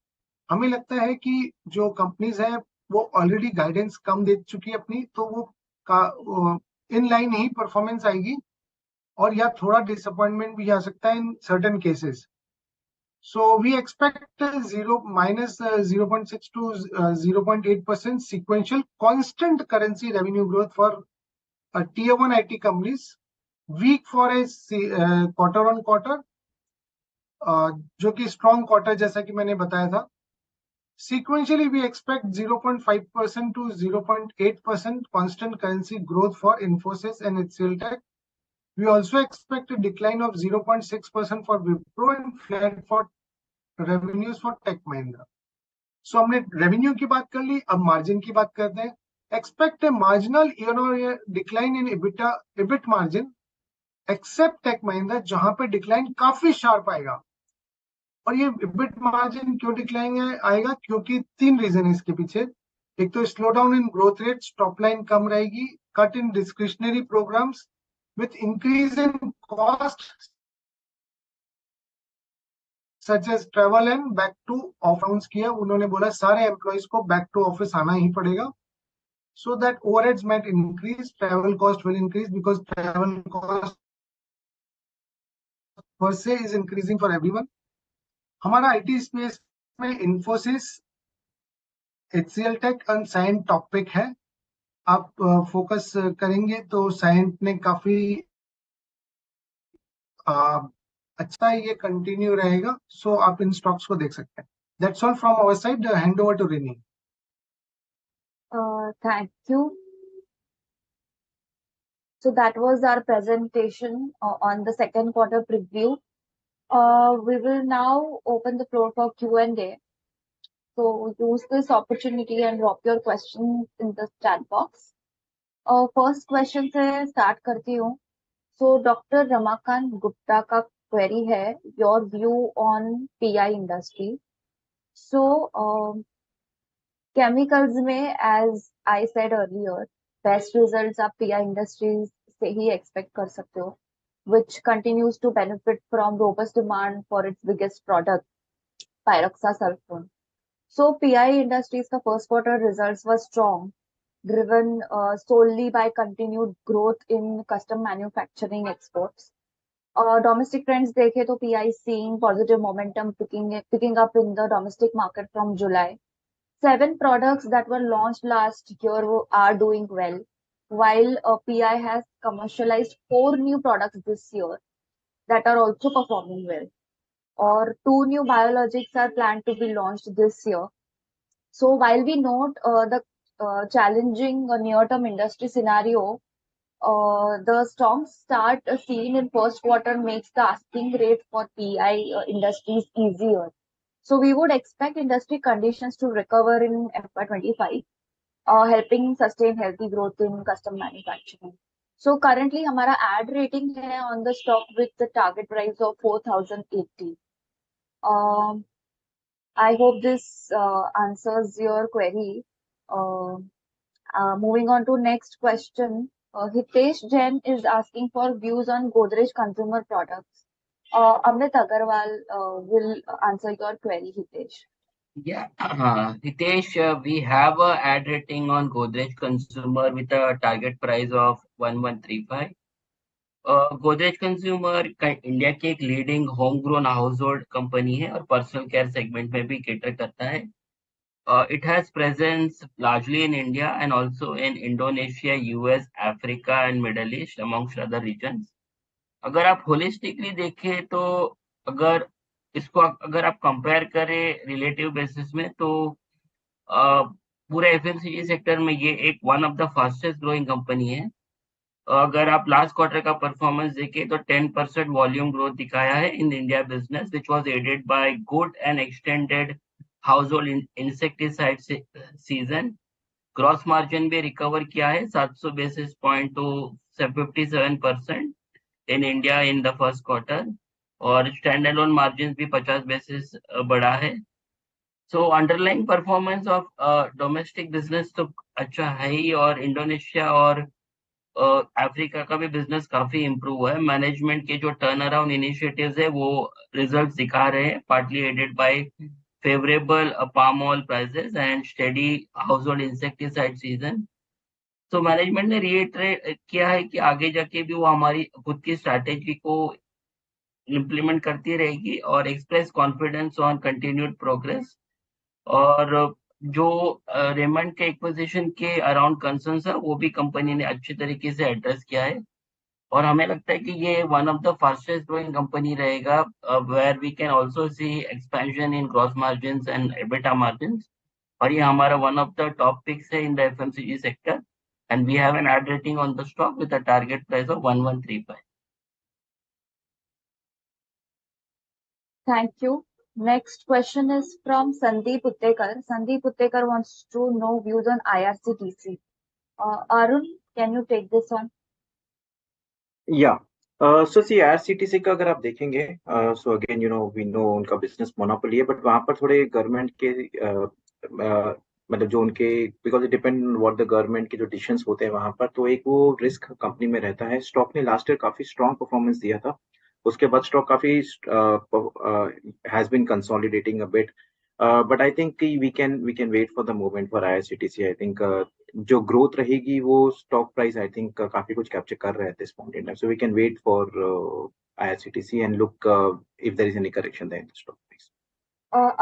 हमें लगता है कि जो कंपनीज है वो ऑलरेडी गाइडेंस कम दे चुकी है अपनी, तो वो इन लाइन ही परफॉर्मेंस आएगी और या थोड़ा डिसअपॉइंटमेंट भी आ सकता है in certain cases. So we expect -0.6 to 0.8% sequential constant currency revenue growth for tier 1 IT companies. Weak for a quarter on quarter, जो कि स्ट्रॉन्ग क्वार्टर जैसा कि मैंने बताया था. Sequentially, we expect 0.5% to 0.8% constant currency growth for Infosys and HCLTech. We also expect a decline of 0.6% for Wipro and flat for revenues for Tech Mahindra. So हमने revenue की बात कर ली, अब मार्जिन की बात करते हैं. Expect a marginal year-on-year decline in EBIT margin, except Tech Mahindra, जहां पे डिक्लाइन काफी शार्प आएगा. और ये EBIT मार्जिन क्यों डिक्लाइन आएगा? क्योंकि 3 रीजन है इसके पीछे. एक तो slow down in growth rate, top line कम रहेगी, cut in discretionary programmes with increase in cost such as travel and back to office किया. उन्होंने बोला सारे एम्प्लॉइज को बैक टू ऑफिस आना ही पड़ेगा. So that overheads might increase, travel cost will increase because travel cost per se is increasing for everyone. हमारा IT space में Infosys, HCLTech और साइंट टॉपिक है. आप फोकस करेंगे तो साइंट ने काफी अच्छा ये कंटिन्यू रहेगा. सो आप इन स्टॉक्स को देख सकते हैं. That's all from our side. Hand over to Rini. Thank you. So that was our presentation on the second quarter preview. We will now open the floor for Q&A. So use this opportunity and drop your questions in the chat box. First question से start करती हूँ. So Dr. Ramakant Gupta का query है, your view on PI industry. So chemicals में, as I said earlier, best results आप PI industries से ही expect कर सकते हो, which continues to benefit from robust demand for its biggest product, pyroxasulfone. So PI Industries का first quarter results were strong, driven solely by continued growth in custom manufacturing exports. Domestic trends देखे तो PI seeing positive momentum picking up in the domestic market from July. 7 products that were launched last year are doing well, while PI has commercialized 4 new products this year that are also performing well. Or 2 new biologics are planned to be launched this year. So while we note the challenging near-term industry scenario, The strong start seen in first quarter makes the asking rate for PI industries easier. So we would expect industry conditions to recover in FY25, helping sustain healthy growth in custom manufacturing. So currently हमारा ad rating है on the stock with the target price of 4080. I hope this answers your query. Moving on to next question. Hitesh Jain is asking for views on Godrej consumer products. Amit Agarwal will answer your query, Hitesh. Yeah, Hitesh, we have a ad rating on Godrej Consumer with a target price of 1135. Godrej consumer India की एक leading home grown house hold company है और personal care segment में भी cater करता है. It has presence largely in India and also in Indonesia, US, Africa and Middle East amongst other regions. अगर आप होलिस्टिकली देखें तो अगर आप कंपेयर करें रिलेटिव बेसिस में तो पूरे एफएमसीजी सेक्टर में ये एक one of the fastest growing company है. अगर आप लास्ट क्वार्टर का परफॉर्मेंस देखें तो 10% वॉल्यूम ग्रोथ दिखाया है in India business which was aided by good and extended household insecticide season. Gross margin भी रिकवर किया है 700 basis point to 57% in India in the first quarter और स्टैंड अलोन मार्जिन भी 50 basis बढ़ा है. So underlying performance of domestic business तो अच्छा है ही और इंडोनेशिया और अफ्रीका का भी बिजनेस काफी इम्प्रूव हुआ है. मैनेजमेंट के जो टर्न अराउंड इनिशिएटिव्स है वो रिजल्ट्स दिखा रहे हैं partly aided by favourable palm oil prices and steady household insecticide season. तो मैनेजमेंट ने रिएटरेट किया है कि आगे जाके भी वो हमारी खुद की स्ट्रैटेजी को इम्प्लीमेंट करती रहेगी और express confidence on continued progress. और जो रेमंड के एक्विजिशन के अराउंड कंसर्न्स है वो भी कंपनी ने अच्छी तरीके से एड्रेस किया है और हमें लगता है कि ये one of the fastest growing company रहेगा where we can also see expansion in gross margins and EBITDA margins. और ये हमारा one of the top picks है in the FMCG sector and we have an add rating on the stock with a target price of 1135. Thank you. Next question is from Sandeep Uttekar. Sandeep Uttekar wants to know views on IRCTC. Arun, can you take this on? या सो सी IRCTC का अगर आप देखेंगे so again we know उनका business monopoly है but वहां पर थोड़े गवर्नमेंट के मतलब जो उनके because it depend what the government के जो डिसीजंस होते हैं वहां पर तो एक वो रिस्क कंपनी में रहता है. स्टॉक ने लास्ट ईयर काफी स्ट्रॉन्ग परफॉर्मेंस दिया था. उसके बाद स्टॉक काफी has been consolidating a bit but I think we can wait for the movement for IRCTC. I think जो ग्रोथ रहेगी वो स्टॉक प्राइस आई थिंक काफी कुछ कैप्चर कर रहा है this point in time. So we can wait for IRCTC and look if there is any correction there in the stock price.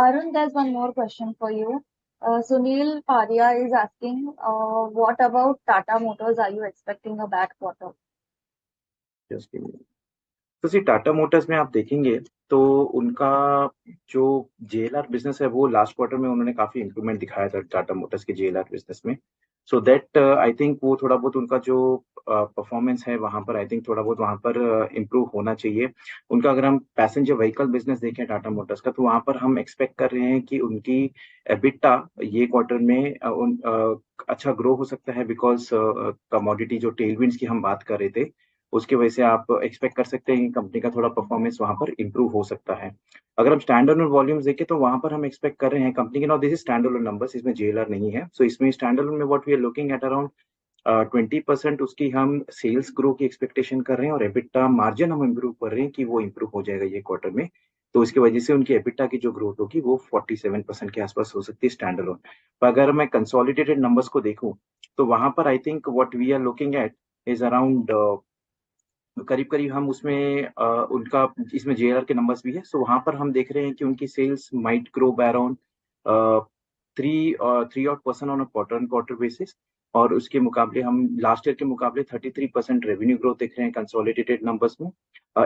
Arun, there's one more question for you. Sunil Paria is asking, what about Tata Motors? Are you expecting a bad quarter? Just give me. तो सी Tata Motors में आप देखेंगे तो उनका जो JLR business है वो last quarter में उन्होंने काफी इंप्रूवमेंट दिखाया था टाटा मोटर्स के JLR बिजनेस में. सो दैट आई थिंक वो थोड़ा बहुत उनका जो परफॉर्मेंस है वहां पर आई थिंक थोड़ा बहुत वहां पर इम्प्रूव होना चाहिए उनका. अगर हम पैसेंजर व्हीकल बिजनेस देखें टाटा मोटर्स का तो वहां पर हम एक्सपेक्ट कर रहे हैं कि उनकी एबिटा ये क्वार्टर में अच्छा ग्रो हो सकता है बिकॉज कमोडिटी जो टेलविंड्स की हम बात कर रहे थे उसकी वजह से आप एक्सपेक्ट कर सकते हैं कि कंपनी का थोड़ा परफॉर्मेंस वहां पर इंप्रूव हो सकता है. अगर हम स्टैंड अलोन वॉल्यूम्स देखें तो वहां पर हम एक्सपेक्ट कर रहे हैं कंपनी के. Now this is standalone numbers, इसमें JLR नहीं है. सो इसमें स्टैंड अलोन में what we are looking at around 20% उसकी हम सेल्स ग्रो की एक्सपेक्टेशन कर रहे हैं और एबिटा मार्जिन हम इम्प्रूव कर रहे हैं कि वो इम्प्रूव हो जाएगा ये क्वार्टर में. तो इसकी वजह से उनकी एबिटा की जो ग्रोथ होगी वो 47% के आसपास हो सकती है स्टैंड अलोन. पर अगर मैं कंसोलिडेटेड नंबर्स को देखूं तो वहां पर I think what we are looking at is around करीब करीब हम उसमें उनका इसमें JLR के नंबर्स भी है. सो वहां पर हम देख रहे हैं कि उनकी sales might grow by around 3% on a quarter basis और उसके मुकाबले हम लास्ट ईयर के मुकाबले 33% रेवेन्यू ग्रोथ देख रहे हैं कंसोलिडेटेड नंबर्स में।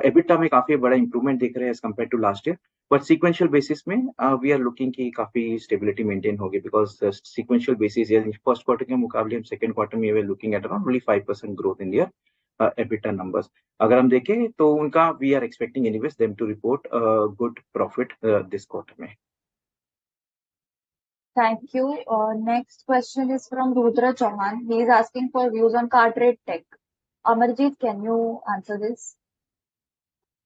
एबिटा में काफी बड़ा इंप्रूवमेंट देख रहे हैं as compare to last year, but sequential basis में वी आर लुकिंग की काफी स्टेबिलिटी मेंटेन होगी, because sequential basis first quarter के मुकाबले हम सेकंड क्वार्टर में we are looking at around only 5% growth in their EBITDA numbers. अगर हम देखें तो उनका we are expecting anyways them to report good profit this quarter में। Thank you. Next question is from Rudra Chouhan. He is asking for views on car trade tech. Amarjeet, can you answer this?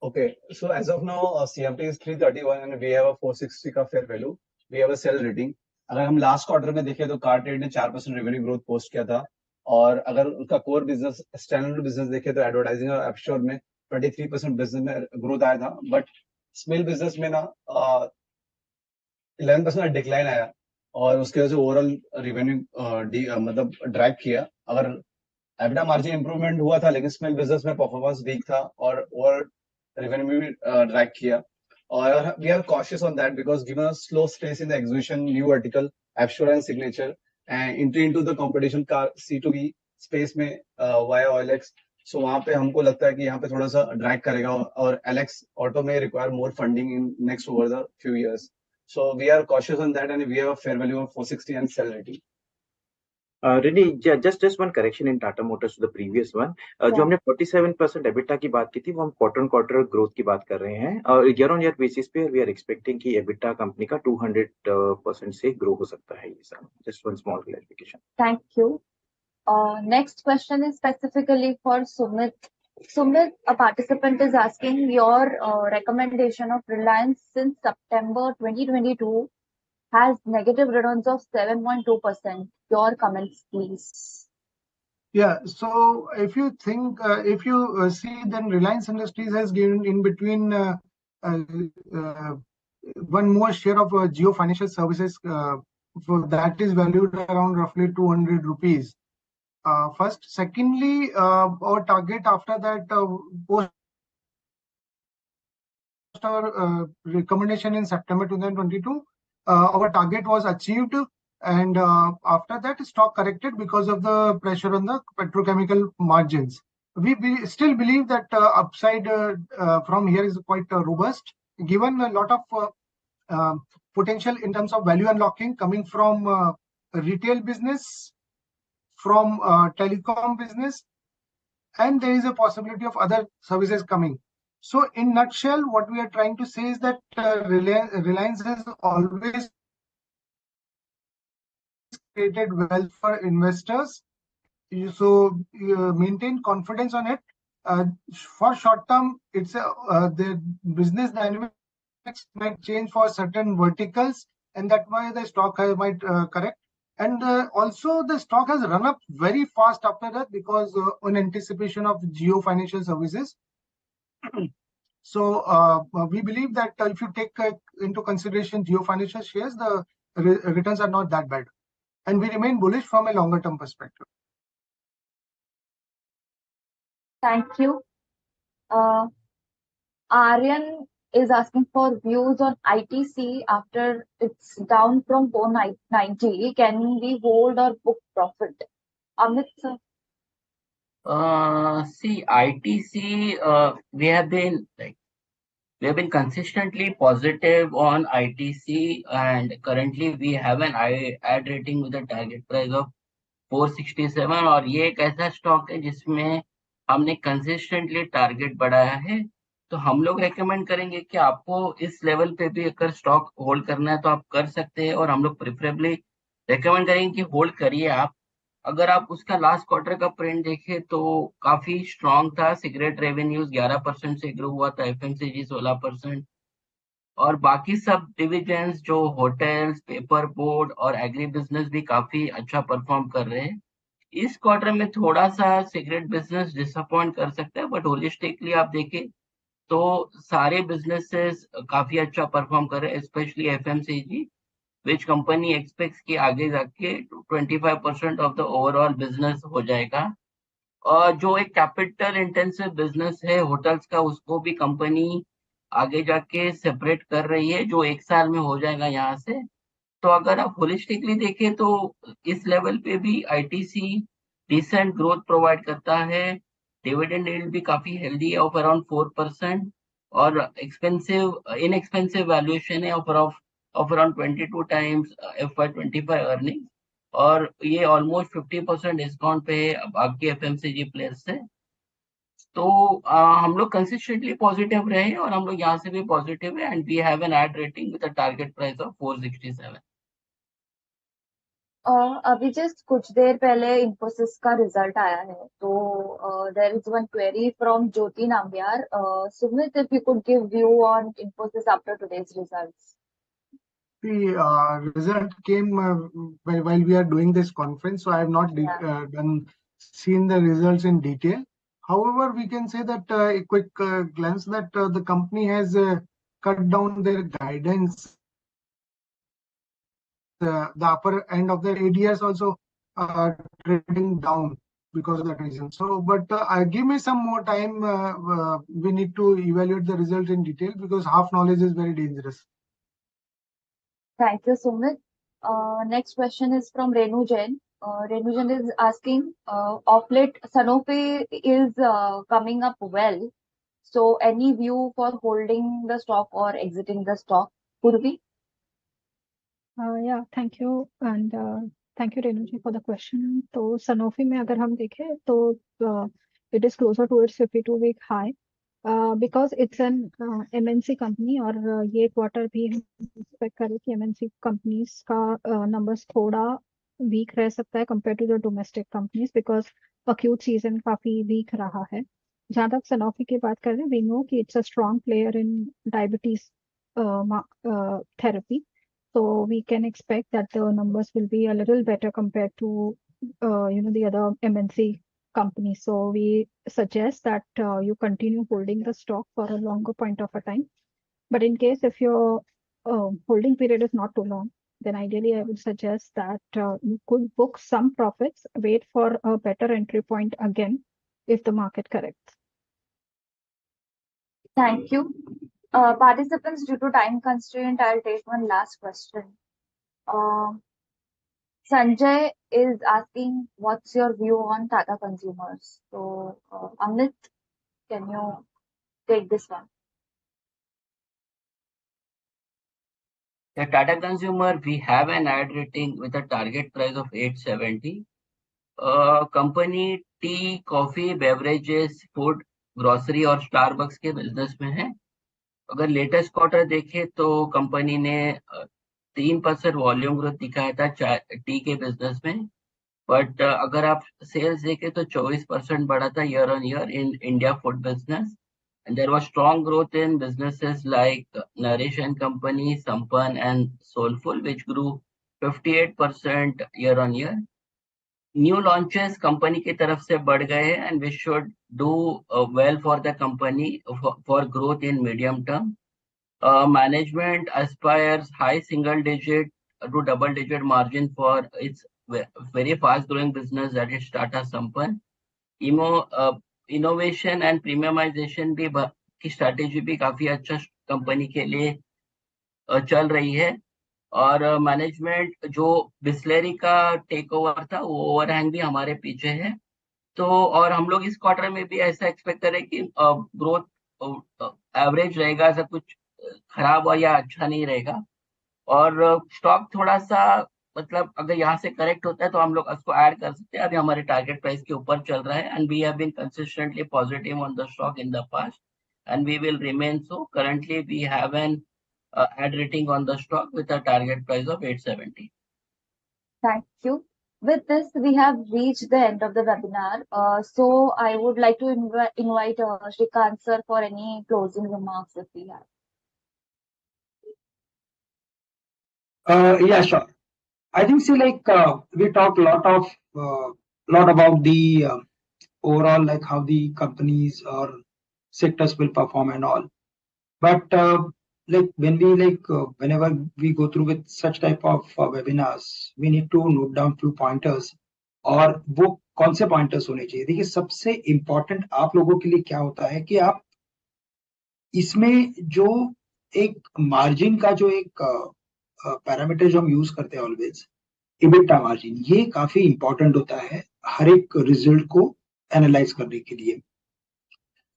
Okay, so as of now, CMT is 331 and we have a 460 का fair value. We have a sell rating. अगर हम last quarter में देखें तो car trade ने 4% revenue growth post किया था, और अगर उनका कोर बिजनेस स्टैंडर्ड बिजनेस देखें तो एडवर्टाइजिंग और एपश्योर में 23% बिजनेस में ग्रोथ आया था, बट स्मेल बिजनेस में ना 11% डिक्लाइन आया, और उसके वजह से ओवरऑल रेवेन्यू मतलब ड्रैग किया। अगर एबिटा मार्जिन इंप्रूवमेंट हुआ था, लेकिन स्मेल बिजनेस में परफॉर्मेंस वीक था और ओवर रेवेन्यू में भी ड्रैग किया, और we are cautious on that because given a slow space in the execution, new vertical एपश्योर and signature and entry into the competition car C2B space में via OLX। So वहां पे हमको लगता है कि यहाँ पे थोड़ा सा ड्रैग करेगा, और LX ऑटो में require more funding in next over the few years. So we are cautious on that, and we have a fair value of 460 and sell rating. Really, just one correction in Tata Motors to the previous one. जो हमने 47% EBITDA की बात की थी, वो हम quarter on quarter growth की बात कर रहे हैं, और ईयर ऑन ईयर बेसिस पे वी आर एक्सपेक्टिंग कि EBITDA कंपनी का 200% से ग्रो हो सकता है ये साल। Just one small clarification. Thank you. Next question is specifically for Sumit. Sumit, a participant is asking your recommendation of Reliance since September 2022 has negative returns of 7.2%. Your comments, please. Yeah, so if you think, if you see, then Reliance Industries has given in between one more share of Jio Financial Services, for that is valued around roughly 200 rupees. First, secondly, our target after that, post our recommendation in September 2022, our target was achieved, and after that stock corrected because of the pressure on the petrochemical margins. We still believe that upside from here is quite robust, given a lot of potential in terms of value unlocking coming from retail business, from telecom business, and there is a possibility of other services coming. So in nutshell, what we are trying to say is that Reliance has always created wealth for investors. So maintain confidence on it. For short term, it's the business dynamics might change for certain verticals, and that's why the stock might correct. And also the stock has run up very fast after that because on anticipation of Jio Financial Services. So we believe that if you take into consideration Jio Financial shares, the returns are not that bad, and we remain bullish from a longer term perspective. Thank you. Aryan is asking for views on ITC after it's down from 490. Can we hold or book profit? Amit sir. See, ITC, we have been consistently positive on ITC, and currently we have an ad rating with a target price of 467, और ये एक ऐसा stock है जिसमें हमने consistently target बढ़ाया है। तो हम लोग रेकमेंड करेंगे कि आपको इस लेवल पे भी अगर स्टॉक होल्ड करना है तो आप कर सकते हैं, और हम लोग प्रेफरेबली रेकमेंड करेंगे कि होल्ड करिए आप। अगर आप उसका लास्ट क्वार्टर का प्रिंट देखें तो काफी स्ट्रांग था। सिगरेट रेवेन्यूज 11% से ग्रो हुआ था, FMCG 16%, और बाकी सब डिविजन्स जो होटल्स, पेपर बोर्ड और एग्री बिजनेस भी काफी अच्छा परफॉर्म कर रहे हैं। इस क्वार्टर में थोड़ा सा सिगरेट बिजनेस डिसअपॉइंट कर सकता है, बट होलिस्टिकली आप देखें तो सारे बिजनेसेस काफी अच्छा परफॉर्म कर रहे हैं, specially FMCG, which company aspects कि आगे जाके 25% ऑफ द ओवरऑल बिजनेस हो जाएगा। और जो एक कैपिटल इंटेंसिव बिजनेस है होटल्स का, उसको भी कंपनी आगे जाके सेपरेट कर रही है, जो 1 साल में हो जाएगा यहाँ से। तो अगर आप होलिस्टिकली देखें तो इस लेवल पे भी आईटीसी डिसेंट ग्रोथ प्रोवाइड करता है, डिविडेंड यील्ड भी काफी हेल्दी है ऑफ अराउंड 4%, और इनएक्सपेंसिव वैल्यूएशन है of around 22 times FY25 earning, और ये ऑलमोस्ट 50% डिस्काउंट पे है बाकी एफएमसीजी प्लेयर्स से। तो हम लोग कंसिस्टेंटली पॉजिटिव रहे और हम लोग यहाँ से भी पॉजिटिव है, and we have an add rating with a target price of 467। अभी जस्ट कुछ देर पहले इन्फोसिस का रिजल्ट आया है, तो there is one query from Jyoti Nambiar. Sumit, if you could give view on Infosys after today's results. The result came while we are doing this conference, so I have not seen the results in detail. However, we can say that a quick glance that the company has cut down their guidance. The upper end of their ADS also trading down because of that reason. So, but give me some more time. We need to evaluate the result in detail because half knowledge is very dangerous. Thank you, Sumit. Next question is from Renu Jain. Renu Jain is asking, of late Sanofi is coming up well. So, any view for holding the stock or exiting the stock? Purvi? Yeah, thank you, and thank you Renu ji for the question. तो Sanofi में अगर हम देखें तो it is closer to its 52-week high because it's an MNC company, और ये quarter भी हम एक्सपेक्ट करें कि MNC कंपनीज का नंबर्स थोड़ा वीक रह सकता है compare to the domestic companies, because acute season काफी वीक रहा है. जहां तक सनोफी की बात करें, we know that it's a strong player in diabetes therapy. So we can expect that the numbers will be a little better compared to the other MNC companies. So we suggest that you continue holding the stock for a longer point of a time. But in case if your holding period is not too long, then ideally I would suggest that you could book some profits, wait for a better entry point again if the market corrects. Thank you. Participants, due to time constraint, I'll take one last question. Sanjay is asking, what's your view on Tata Consumers? So, Amit, can you take this one? The Tata Consumer, we have an ad rating with a target price of 870. Company T, coffee, beverages, food, grocery और Starbucks के business में है. अगर latest quarter देखें तो company ने 3% volume growth दिखाया था टी के बिजनेस में, बट अगर आप सेल्स देखें तो 24% बढ़ा था year on year in India food business, and there was strong growth in businesses like nourish and company, Sampann and soulful, which grew 58% year on year. New launches company की तरफ से बढ़ गए हैं, and we should do well for the company for growth in medium term. Management aspires high single digit to double digit margin for its very fast growing business, that is Tata Sampann. Innovation and premiumization भी की strategy भी काफी अच्छा company के लिए चल रही है. और मैनेजमेंट जो बिस्लेरी का टेक ओवर था वो ओवरहैंग भी हमारे पीछे है. तो और हम लोग इस क्वार्टर में भी ऐसा एक्सपेक्ट करें कि ग्रोथ एवरेज रहेगा, ऐसा कुछ खराब और या अच्छा नहीं रहेगा. और स्टॉक थोड़ा सा मतलब अगर यहाँ से करेक्ट होता है तो हम लोग उसको ऐड कर सकते हैं. अभी हमारे टारगेट प्राइस के ऊपर चल रहा है, and we have been consistently positive on the stock in the past, and we will remain so. Currently we have an ad rating on the stock with a target price of 870. Thank you. With this, we have reached the end of the webinar. So I would like to invite Shrikant sir for any closing remarks if we have. Yeah, sure. I think see, like we talked a lot about the overall, like how the companies or sectors will perform and all. But like when we whenever we go through with such type of webinars, we need to note down few pointers. और वो कौन से pointers होने चाहिए? देखिए, सबसे important आप लोगों के लिए क्या होता है कि आप इसमें जो एक मार्जिन का जो एक पैरामीटर जो हम यूज करते हैं ऑलवेज, EBITDA मार्जिन, ये काफी इंपॉर्टेंट होता है हर एक रिजल्ट को एनालाइज करने के लिए।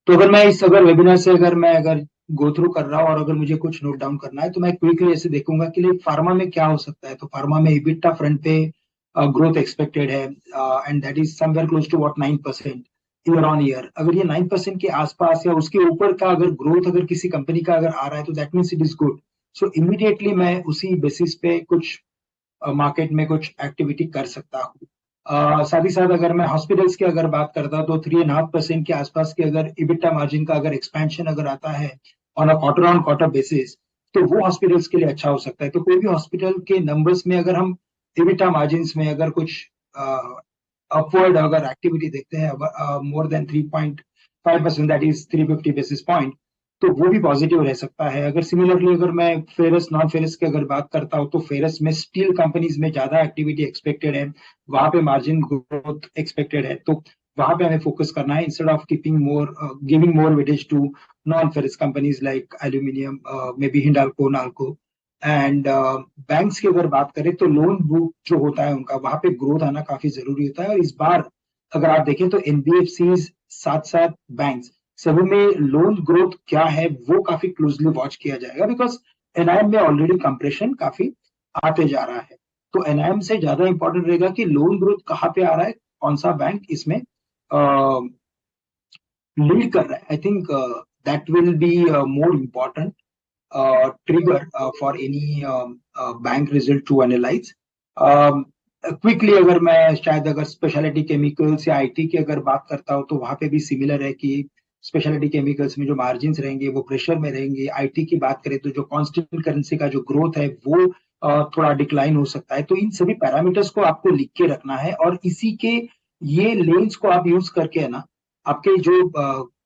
तो अगर मैं इस वेबिनार से अगर गो थ्रू कर रहा हूँ और अगर मुझे कुछ नोट डाउन करना है तो मैं क्विकली ऐसे देखूंगा कि फार्मा में क्या हो सकता है। तो फार्मा में EBITDA फ्रंट पे ग्रोथ एक्सपेक्टेड है and that is somewhere close to what 9% year on year. अगर ये 9% के आसपास या उसके ऊपर का अगर ग्रोथ अगर किसी कंपनी का अगर आ रहा है तो that means it is good. So immediately मैं उसी बेसिस पे कुछ मार्केट में कुछ एक्टिविटी कर सकता हूँ। साथ ही साथ अगर मैं हॉस्पिटल्स की अगर बात करता हूँ तो 3.5% के आसपास के अगर EBITDA मार्जिन का अगर एक्सपेंशन अगर आता है ऑन ऑन क्वार्टर बेसिस तो वो हॉस्पिटल्स के लिए अच्छा हो सकता है। तो कोई भी हॉस्पिटल के नंबर्स में अगर हम EBITDA मार्जिन में अगर कुछ अपवर्ड अगर एक्टिविटी देखते हैं more than 3.5% that is 350 basis point तो वो भी पॉजिटिव रह सकता है। अगर सिमिलरली अगर मैं फेरस नॉन फेरस की अगर बात करता हूँ तो फेरस में स्टील कंपनीज में ज्यादा एक्टिविटी एक्सपेक्टेड है, वहां पे मार्जिन ग्रोथ एक्सपेक्टेड है, तो वहां पे हमें फोकस करना है instead of keeping more giving more weightage to non ferrous companies like aluminium, may be Hindalco, Nalco. And banks की अगर बात करें तो लोन बुक जो होता है उनका वहां पे ग्रोथ आना काफी जरूरी होता है। और इस बार अगर आप देखें तो एनबीएफसीज साथ साथ बैंक्स सभी में लोन ग्रोथ क्या है वो काफी क्लोजली वॉच किया जाएगा, बिकॉज एनआईएम में ऑलरेडी कंप्रेशन काफी आते जा रहा है। तो एनआईएम से ज्यादा इंपॉर्टेंट रहेगा कि लोन ग्रोथ कहाँ पे आ रहा है, कौन सा बैंक इसमें लीड कर रहा है। I think that will be more important trigger for any bank result to analyze. Quickly अगर मैं शायद अगर स्पेशलिटी केमिकल्स या आईटी की अगर बात करता हूँ तो वहां पे भी सिमिलर है कि स्पेशलिटी केमिकल्स में जो मार्जिन रहेंगे वो प्रेशर में रहेंगे। आईटी की बात करें तो जो कांस्टेंट करेंसी का जो ग्रोथ है वो थोड़ा डिक्लाइन हो सकता है। तो इन सभी पैरामीटर्स को आपको लिख के रखना है और इसी के ये लेंस को आप यूज करके है ना आपके जो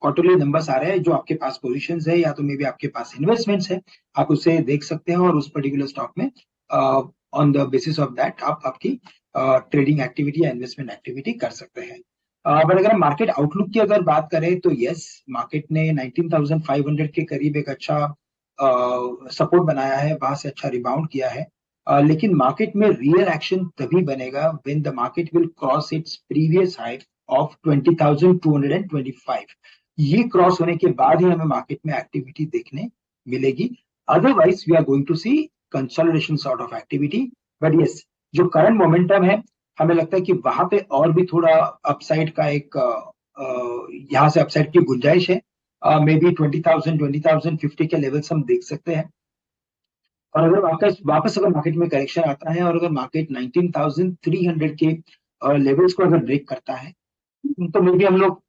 क्वार्टरली नंबर्स आ रहे हैं, जो आपके पास पोजीशंस है या तो मे बी आपके पास इन्वेस्टमेंट्स है, आप उसे देख सकते हैं और उस पर्टिकुलर स्टॉक में on the basis of that आप आपकी ट्रेडिंग एक्टिविटी या इन्वेस्टमेंट एक्टिविटी कर सकते हैं। बट अगर हम मार्केट आउटलुक की अगर बात करें तो यस, मार्केट ने 19,500 के करीब एक अच्छा सपोर्ट बनाया है, वहां से अच्छा रिबाउंड किया है। लेकिन मार्केट में रियल एक्शन तभी बनेगा when the market will cross its previous high of 20,225। ये क्रॉस होने के बाद ही हमें मार्केट में एक्टिविटी देखने मिलेगी। Otherwise we are going to see consolidation sort of activity. But yes, जो करंट मोमेंटम है हमें लगता है कि वहां पे और भी थोड़ा अपसाइड का एक यहाँ से अपसाइड की गुंजाइश है। मे बी 20,050 के लेवल्स हम देख सकते हैं। और अगर वापस अगर मार्केट में करेक्शन आता है और अगर मार्केट 19,300 के लेवल्स को अगर ब्रेक करता है तो मे बी हम लोग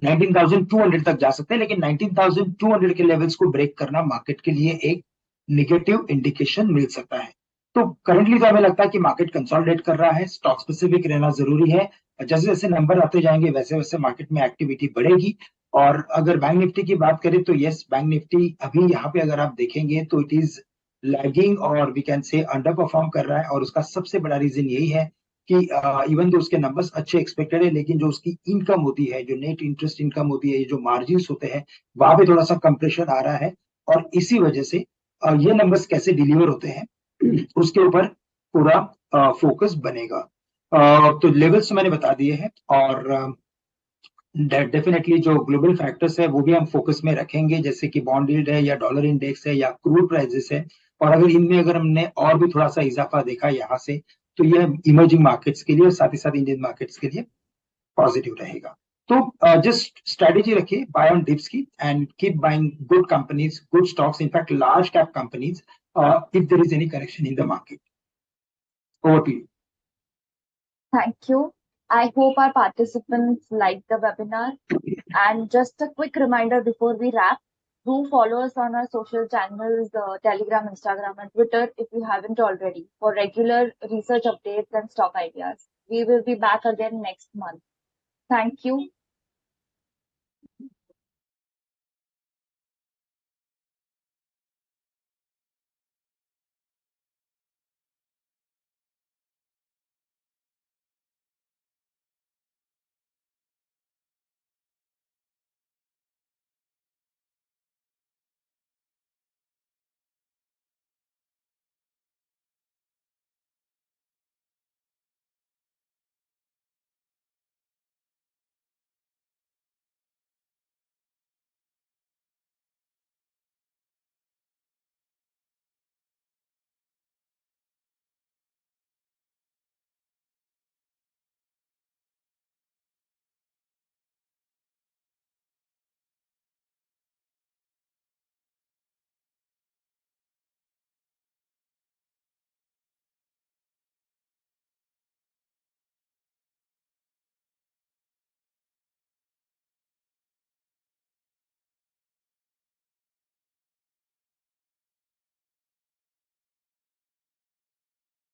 19,200 तक जा सकते हैं। लेकिन 19,200 के लेवल्स को ब्रेक करना मार्केट के लिए एक निगेटिव इंडिकेशन मिल सकता है। तो करंटली तो हमें लगता है कि मार्केट कंसोलिडेट कर रहा है, स्टॉक स्पेसिफिक रहना जरूरी है। जैसे जैसे नंबर आते जाएंगे वैसे वैसे मार्केट में एक्टिविटी बढ़ेगी। और अगर बैंक निफ्टी की बात करें तो यस, बैंक निफ्टी अभी यहाँ पे अगर आप देखेंगे तो इट इज लैगिंग और we can say underperform कर रहा है। और उसका सबसे बड़ा रीजन यही है कि इवन जो उसके नंबर्स अच्छे एक्सपेक्टेड है लेकिन जो उसकी इनकम होती है, जो नेट इंटरेस्ट इनकम होती है, जो मार्जिन होते हैं, वहां पे थोड़ा सा कंप्रेशन आ रहा है। और इसी वजह से ये नंबर्स कैसे डिलीवर होते हैं उसके ऊपर पूरा फोकस बनेगा। तो लेवल्स मैंने बता दिए हैं और डेफिनेटली जो ग्लोबल फैक्टर्स है वो भी हम फोकस में रखेंगे, जैसे कि बॉन्ड यील्ड है या डॉलर इंडेक्स है या क्रूड प्राइसेस है। और अगर इनमें अगर हमने और भी थोड़ा सा इजाफा देखा यहाँ से तो ये इमर्जिंग मार्केट्स के लिए, साथ ही साथ इंडियन मार्केट्स के लिए पॉजिटिव रहेगा। तो जस्ट स्ट्रेटेजी रखिए बाय ऑन डिप्स की and keep buying good companies, good stocks, in fact large cap companies if there is any correction in the market. Over to you. Thank you. I hope our participants liked the webinar. And just a quick reminder before we wrap, do follow us on our social channels, Telegram, Instagram, and Twitter if you haven't already, for regular research updates and stock ideas. We will be back again next month. Thank you.